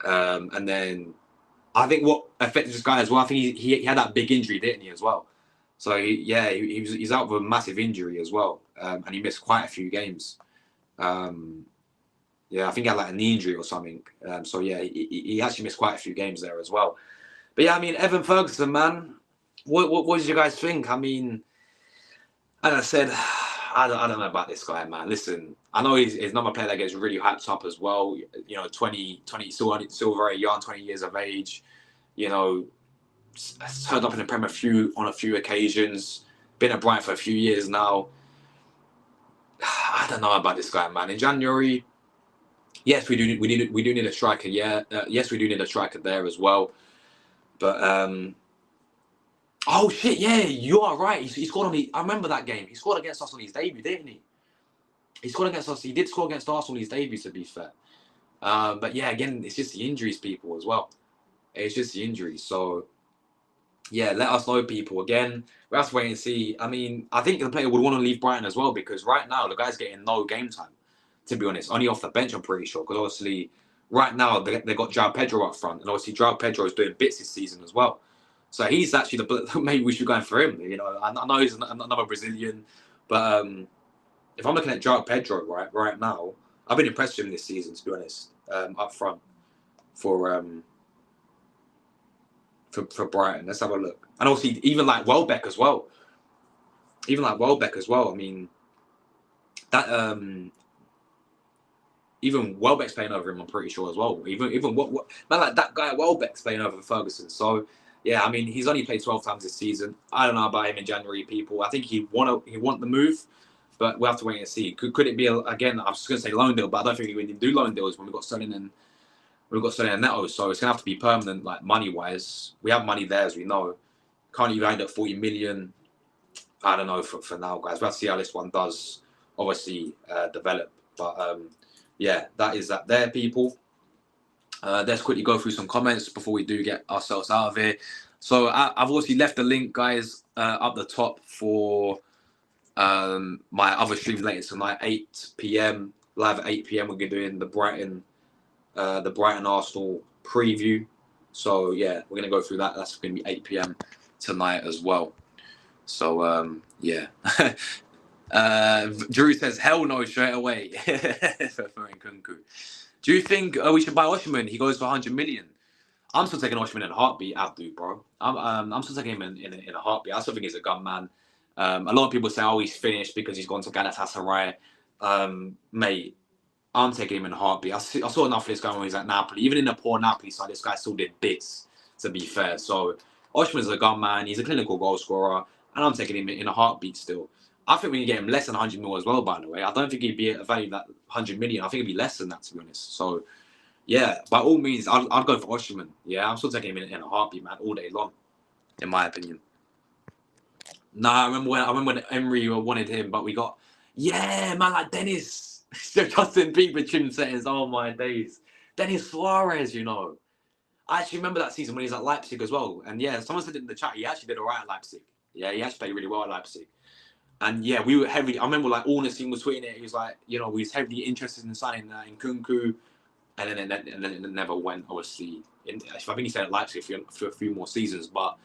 And then I think what affected this guy as well, I think he had that big injury, didn't he, as well? So, he's out with a massive injury as well. And he missed quite a few games. I think he had like a knee injury or something. So, yeah, he actually missed quite a few games there as well. But, yeah, I mean, Evan Ferguson, man, what did you guys think? I mean, as I said, I don't know about this guy, man. Listen, I know he's another player that gets really hyped up as well. You know, 20 still very young, 20 years of age. You know, turned up in the Prem on a few occasions. Been at Brighton for a few years now. I don't know about this guy, man. In January, yes, we do need a striker. Yeah, yes, we do need a striker there as well. But oh shit! Yeah, you are right. He scored I remember that game. He scored against us on his debut, didn't he? He scored against us. He did score against Arsenal on his debut, to be fair. But yeah, again, it's just the injuries, people, as well. It's just the injuries. So yeah, let us know, people. Again, we have to wait and see. I mean, I think the player would want to leave Brighton as well, because right now the guy's getting no game time. To be honest, only off the bench, I'm pretty sure. Because obviously, right now they got João Pedro up front, and obviously João Pedro is doing bits this season as well. So he's actually maybe we should go for him. You know, I know he's another Brazilian, but if I'm looking at João Pedro right now, I've been impressed with him this season, to be honest. Up front for Brighton, let's have a look. And also even like Welbeck as well. I mean, that even Welbeck's playing over him, I'm pretty sure as well. Even what man, like that guy Welbeck's playing over Ferguson. So yeah, I mean, he's only played 12 times this season. I don't know about him in January, people. I think he want the move, but we'll have to wait and see. Could it be again? I was just going to say loan deal, but I don't think we can do loan deals when we've got Sterling and Neto. So it's going to have to be permanent, like money wise. We have money there, as we know. Can't even end up 40 million. I don't know for now, guys. We'll have to see how this one does. Obviously, develop. But yeah, that is that there, people. Let's quickly go through some comments before we do get ourselves out of here. So I've obviously left the link, guys, up the top for my other stream later tonight, 8 p.m. live at 8 p.m. We're gonna be doing the Brighton Arsenal preview. So yeah, we're gonna go through that. That's gonna be 8 p.m. tonight as well. So yeah. Drew says hell no straight away for Nkunku. Do you think we should buy Osimhen? He goes for 100 million. I'm still taking Osimhen in a heartbeat, Abdu, bro. I'm still taking him in a heartbeat. I still think he's a gun man. A lot of people say, oh, he's finished because he's gone to Galatasaray. Mate, I'm taking him in a heartbeat. I saw enough of this guy when he was at Napoli. Even in a poor Napoli side, this guy still did bits, to be fair. So, Osimhen's a gun man. He's a clinical goal scorer. And I'm taking him in a heartbeat still. I think we can get him less than 100 mil as well, by the way. I don't think he'd be a value that 100 million. I think it'd be less than that, to be honest. So, yeah, by all means, I'd go for Osimhen. Yeah, I'm still taking him in a heartbeat, man, all day long, in my opinion. Nah, I remember when Emery wanted him, but we got, man, like Dennis. Justin Bieber trim settings, oh my days. Dennis Suarez, I actually remember that season when he was at Leipzig as well. And yeah, someone said in the chat, he actually did all right at Leipzig. Yeah, he actually played really well at Leipzig. And yeah, we were heavily, I remember like Ornstein was tweeting it. He was like, we was heavily interested in signing Nkunku. And then it never went, obviously. I think he stayed at Leipzig for a few more seasons. But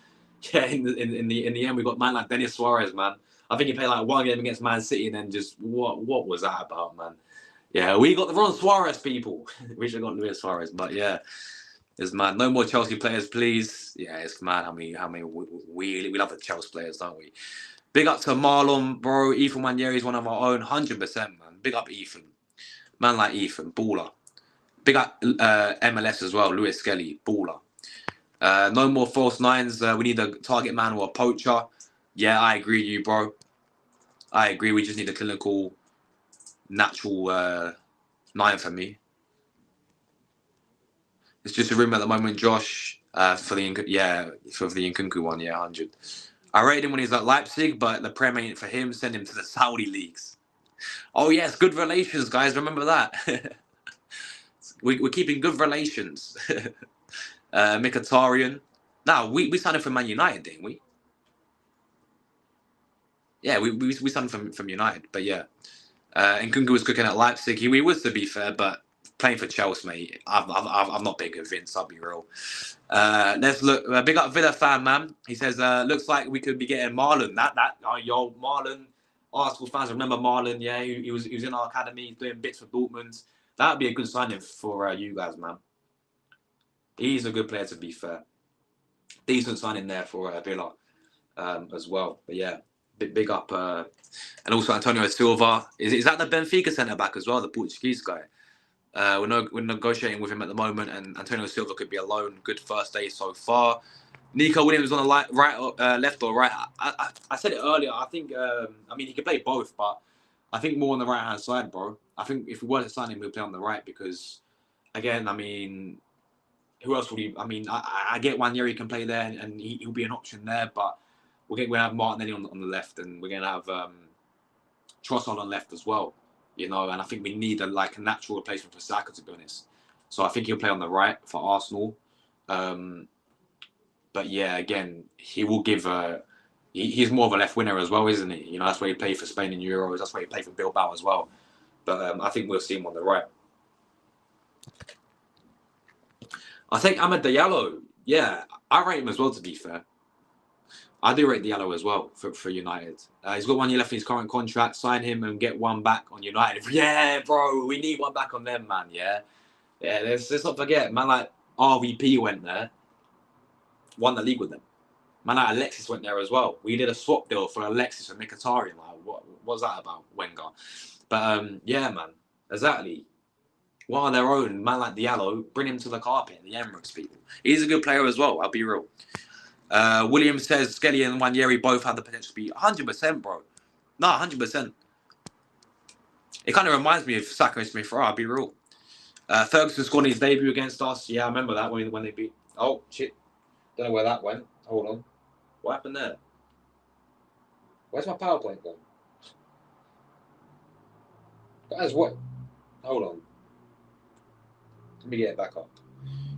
yeah, in the end, we got man like Denis Suarez, man. I think he played like one game against Man City and then just, what was that about, man? Yeah, we got the wrong Suarez, people. We should have got Luis Suarez, but yeah, it's mad. No more Chelsea players, please. Yeah, it's mad how many we love the Chelsea players, don't we? Big up to Marlon, bro. Ethan Wanyeri is one of our own, 100%, man. Big up Ethan. Man like Ethan, baller. Big up MLS as well, Lewis Skelly, baller. No more false nines. We need a target man or a poacher. Yeah, I agree with you, bro. I agree. We just need a clinical, natural 9 for me. It's just a room at the moment, Josh. For the Nkunku one, 100. I rated him when he was at Leipzig, but the Prem ain't for him. Send him to the Saudi leagues. Oh yes, good relations, guys. Remember that. We're keeping good relations. Mkhitaryan. No, we signed him from Man United, didn't we? Yeah, we signed him from United, but yeah. Nkunku was cooking at Leipzig. He was, to be fair, but playing for Chelsea, mate, I've not been convinced, I'll be real. Let's look. Big up Villa fan, man. He says, looks like we could be getting Marlon. Marlon. Arsenal fans remember Marlon, yeah? He was in our academy doing bits for Dortmund. That would be a good signing for you guys, man. He's a good player, to be fair. Decent signing there for Villa as well. But yeah, big up. And also Antonio Silva. Is that the Benfica centre-back as well, the Portuguese guy? We're negotiating with him at the moment, and Antonio Silva could be a loan. Good first day so far. Nico Williams on the left or right. I said it earlier. I think, he could play both, but I think more on the right-hand side, bro. I think if we were to sign him, we'd play on the right because, again, who else would he? I get Wanyeri can play there, and he'll be an option there, but we're going to have Martinelli on the left, and we're going to have Trossard on left as well. And I think we need a natural replacement for Saka, to be honest. So I think he'll play on the right for Arsenal. But yeah, again, he will give he's more of a left winger as well, isn't he? That's where he played for Spain in Euros. That's where he played for Bilbao as well. But I think we'll see him on the right. I think Amad Diallo. Yeah, I rate him as well, to be fair. I do rate Diallo as well for United. He's got 1 year left in his current contract. Sign him and get one back on United. Yeah, bro, we need one back on them, man. Yeah, let's not forget, man. Like RVP went there, won the league with them. Man, like Alexis went there as well. We did a swap deal for Alexis and Mkhitaryan. Like, what was that about, Wenger? But yeah, man, exactly. One of their own, man like Diallo, bring him to the carpet, the Emirates people. He's a good player as well, I'll be real. Williams says Skelly and Wanyeri both have the potential to be 100%, bro. No, 100%. It kind of reminds me of Saka and Smith Rowe, I'll be real. Ferguson scored his debut against us. Yeah, I remember that when they beat... Oh, shit. Don't know where that went. Hold on. What happened there? Where's my PowerPoint gone? Guys, what? Hold on. Let me get it back up.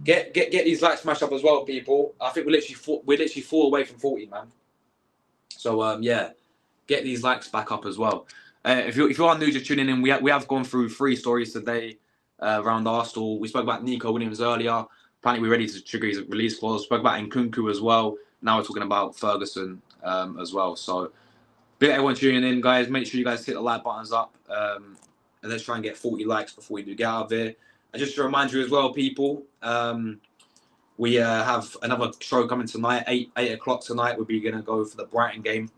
Get these likes smashed up as well, people. I think we're literally 4 away from 40, man. So yeah, get these likes back up as well. If you are new to tuning in, we have gone through 3 stories today around Arsenal. We spoke about Nico Williams earlier. Apparently we're ready to trigger his release clause. Spoke about Nkunku as well. Now we're talking about Ferguson as well. So big everyone tuning in, guys. Make sure you guys hit the like buttons up. And let's try and get 40 likes before we do get out of here. And just to remind you as well, people, we have another show coming tonight, 8 o'clock tonight. We'll be going to go for the Brighton game.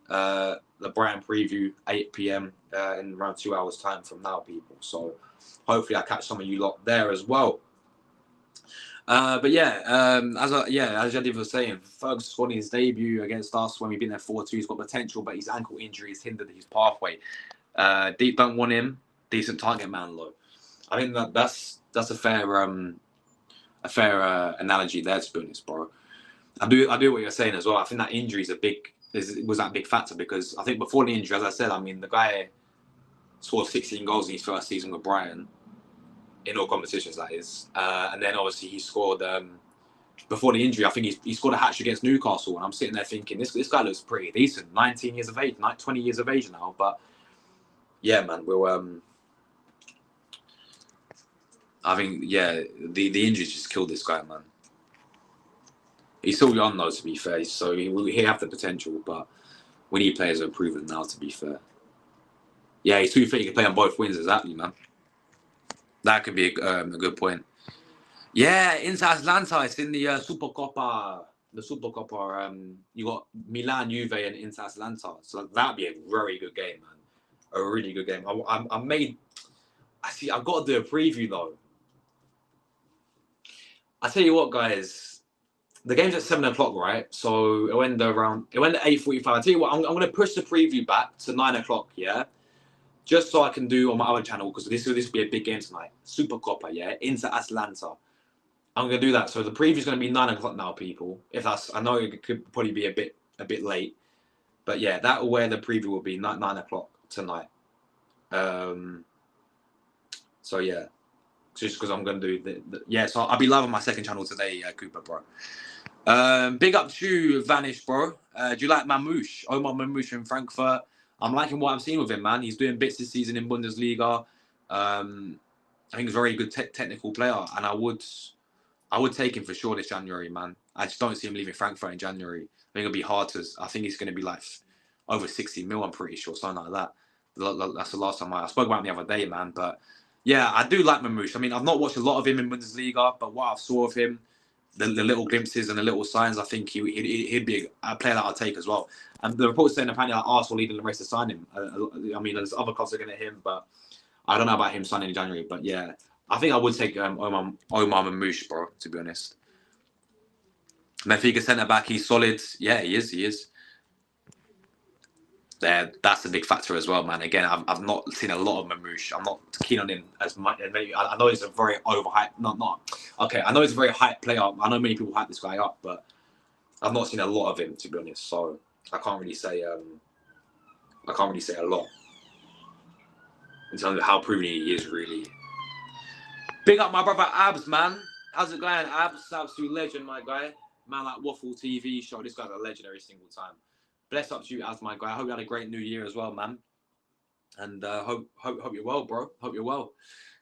The Brighton preview, 8 p.m. In around 2 hours' time from now, people. So hopefully I catch some of you lot there as well. But yeah, as Jadid was saying, Ferguson scored his debut against us when we've been there 4-2. He's got potential, but his ankle injury has hindered his pathway. Deep don't want him. Decent target man, though. I think that's a fair analogy there, to be honest, bro. I do what you're saying as well. I think that injury was that big factor, because I think before the injury, as I said, I mean, the guy scored 16 goals in his first season with Brighton, in all competitions, that is. And then obviously he scored, before the injury, I think he scored a hat-trick against Newcastle, and I'm sitting there thinking, this guy looks pretty decent. 19 years of age, 20 years of age now, but yeah, man, I think, yeah, the injuries just killed this guy, man. He's still young, though, to be fair, so he have the potential, but we need players who are proven now, to be fair. Yeah, he's too fit. He can play on both wings, exactly, man. That could be a good point. Yeah, into Atlanta, it's in the Supercoppa. The Supercoppa, you got Milan, Juve, and Inter Atlanta. So that'd be a very good game, man. A really good game. I've got to do a preview, though. I tell you what, guys. The game's at 7 o'clock, right? So it went at 8:45. I tell you what, I'm going to push the preview back to 9 o'clock, yeah? Just so I can do on my other channel, because this will be a big game tonight. Supercoppa, yeah? Into Atlanta. I'm going to do that. So the preview's going to be 9 o'clock now, people. I know it could probably be a bit late. But yeah, that's where the preview will be, 9 o'clock tonight. So yeah. Just because I'm going to do so I'll be live on my second channel today, Cooper, bro. Big up to you, Vanish, bro. Do you like Mamouche? Omar Mamouche in Frankfurt. I'm liking what I'm seeing with him, man. He's doing bits this season in Bundesliga. I think he's a very good technical player, and I would take him for sure this January, man. I just don't see him leaving Frankfurt in January. I think it'll be hard to. I think he's going to be like over 60 mil. I'm pretty sure, something like that. That's the last time I spoke about him the other day, man. But yeah, I do like Mamouche. I mean, I've not watched a lot of him in Bundesliga, but what I've saw of him, the little glimpses and the little signs, I think he'd be a player that I'll take as well. And the reports saying apparently like Arsenal leading the race to sign him. I mean, there's other clubs looking at him, but I don't know about him signing in January. But yeah, I think I would take Omar Mamouche, bro, to be honest. Benfica centre-back, he's solid. Yeah, he is. That's a big factor as well, man. Again, I've not seen a lot of Mamouche. I'm not keen on him as much. I know he's a very overhyped. Okay, I know he's a very hyped player. I know many people hype this guy up, but I've not seen a lot of him, to be honest. So I can't really say a lot in terms of how proven he is, really. Big up my brother Abs, man. How's it going, Abs? Absolute legend, my guy. Man, like Waffle TV show. This guy's a legend every single time. Bless up to you, as my guy. I hope you had a great new year as well, man. And hope you're well, bro. Hope you're well.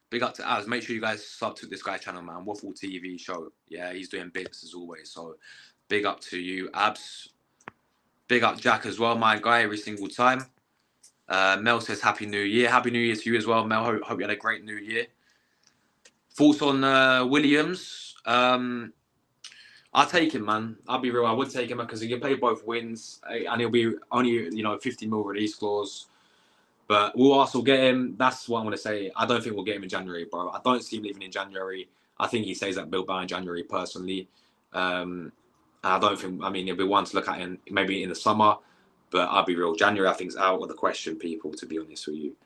Big up to Az. Make sure you guys sub to this guy's channel, man. Waffle TV show. Yeah, he's doing bits as always. So big up to you, Abs. Big up Jack as well, my guy, every single time. Mel says Happy New Year. Happy New Year to you as well, Mel. Hope you had a great new year. Thoughts on Williams? I'll take him, man. I'll be real. I would take him because he can play both wins, and he'll be only 50 mil release clause. But will Arsenal get him? That's what I'm gonna say. I don't think we'll get him in January, bro. I don't see him leaving in January. I think he stays at Bilbao in January, personally. And I don't think. I mean, it'll be one to look at in maybe in the summer. But I'll be real. January, I think, is out of the question, people. To be honest with you,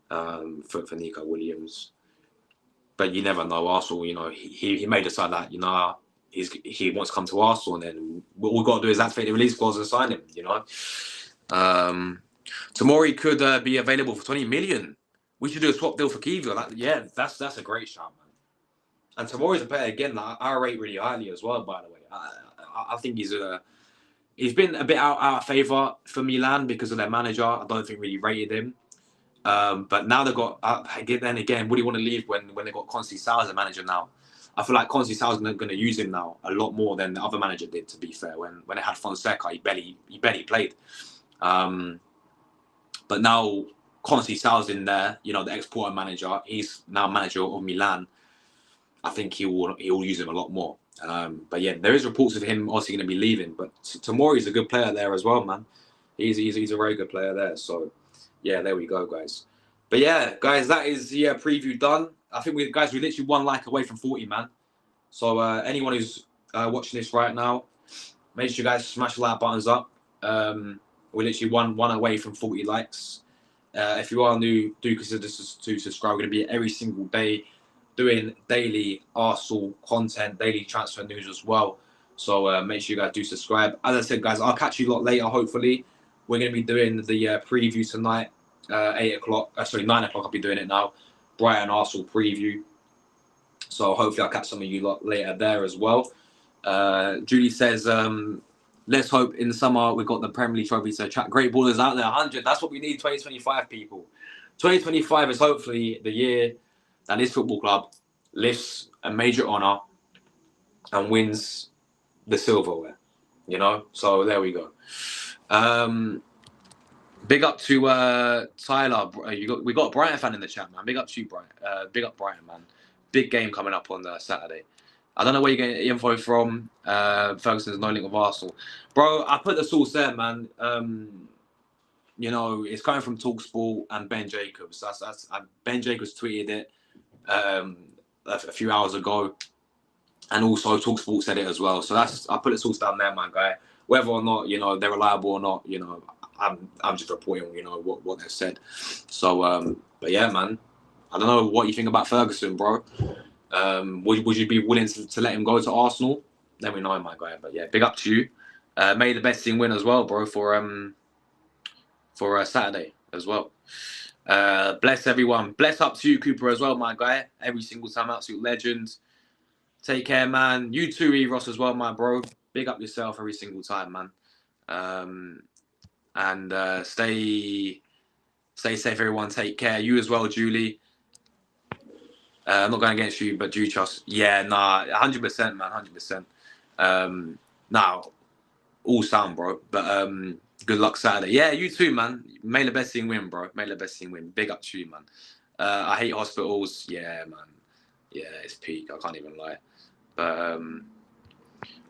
for Nico Williams. But you never know. Arsenal, he may decide that he wants to come to Arsenal, and then what we've got to do is activate the release clause and sign him, Tomori could be available for 20 million. We should do a swap deal for Kiwior. That's a great shot, man. And Tomori's a player, again, that I rate really highly as well, by the way. I think he's been a bit out of favour for Milan because of their manager. I don't think really rated him. But now they've got, then again, would he want to leave when they've got Conceição as a manager now? I feel like Conceição is going to use him now a lot more than the other manager did, to be fair. When they had Fonseca, he barely played. But now Conceição's in there, the ex-Porto manager. He's now manager of Milan. I think he will use him a lot more. But yeah, there is reports of him also going to be leaving. But Tomori's a good player there as well, man. He's a very good player there. So yeah, there we go, guys. But yeah, guys, that is the preview done. I think we literally 1 like away from 40, man. So anyone who's watching this right now, make sure you guys smash the like buttons up. We're literally one away from 40 likes. If you are new, do consider to subscribe. We're going to be every single day doing daily Arsenal content, daily transfer news as well. So make sure you guys do subscribe. As I said, guys, I'll catch you a lot later, hopefully. We're going to be doing the preview tonight, 9 o'clock. I'll be doing it now. Brighton Arsenal preview. So hopefully I'll catch some of you lot later there as well. Julie says, let's hope in the summer we've got the Premier League trophy to chat great ballers out there. 100. That's what we need 2025, people. 2025 is hopefully the year that this football club lifts a major honour and wins the silverware. You know? So there we go. Big up to Tyler. We got a Brighton fan in the chat, man. Big up to you, Brighton. Big up Brighton, man. Big game coming up on Saturday. I don't know where you're getting info from. Ferguson's no link with Arsenal. Bro, I put the source there, man. You know, it's coming from TalkSport and Ben Jacobs. Ben Jacobs tweeted it a few hours ago. And also TalkSport said it as well. So I put the source down there, man, guy. Whether or not, you know, they're reliable or not, you know, I'm just reporting, you know, what they've said. So, but yeah, man. I don't know what you think about Ferguson, bro. Would you be willing to let him go to Arsenal? Let me know, my guy. But yeah, big up to you. May the best team win as well, bro, for Saturday as well. Bless everyone. Bless up to you, Cooper, as well, my guy. Every single time, absolute legend. Take care, man. You too, Eros, as well, my bro. Big up yourself every single time, man. And stay safe, everyone. Take care. You as well, Julie. I'm not going against you, but do you trust? Yeah, nah, 100%, man, 100%. Now, all sound, bro. But good luck Saturday. Yeah, you too, man. May the best team win, bro. May the best team win. Big up to you, man. I hate hospitals. Yeah, man. Yeah, it's peak. I can't even lie. But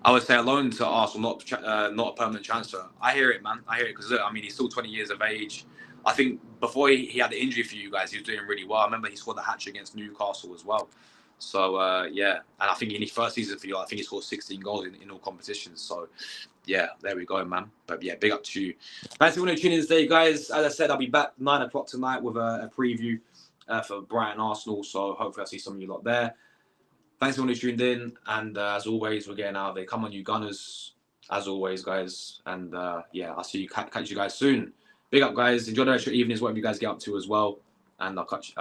I would say a loan to Arsenal, not a permanent transfer. I hear it, man. I hear it because I mean, he's still 20 years of age. I think before he had the injury for you guys, he was doing really well. I remember he scored the hat-trick against Newcastle as well. So, yeah. And I think in his first season for you, I think he scored 16 goals in all competitions. So, yeah, there we go, man. But, yeah, big up to you. Thanks for tuning in today, guys. As I said, I'll be back 9 o'clock tonight with a preview for Brighton Arsenal. So, hopefully I'll see some of you lot there. Thanks for tuning in. And as always, we're getting out of there. Come on, you Gunners. As always, guys. And, yeah, I'll see you catch you guys soon. Big up, guys. Enjoy the rest of your evenings, whatever you guys get up to as well. And I'll catch you.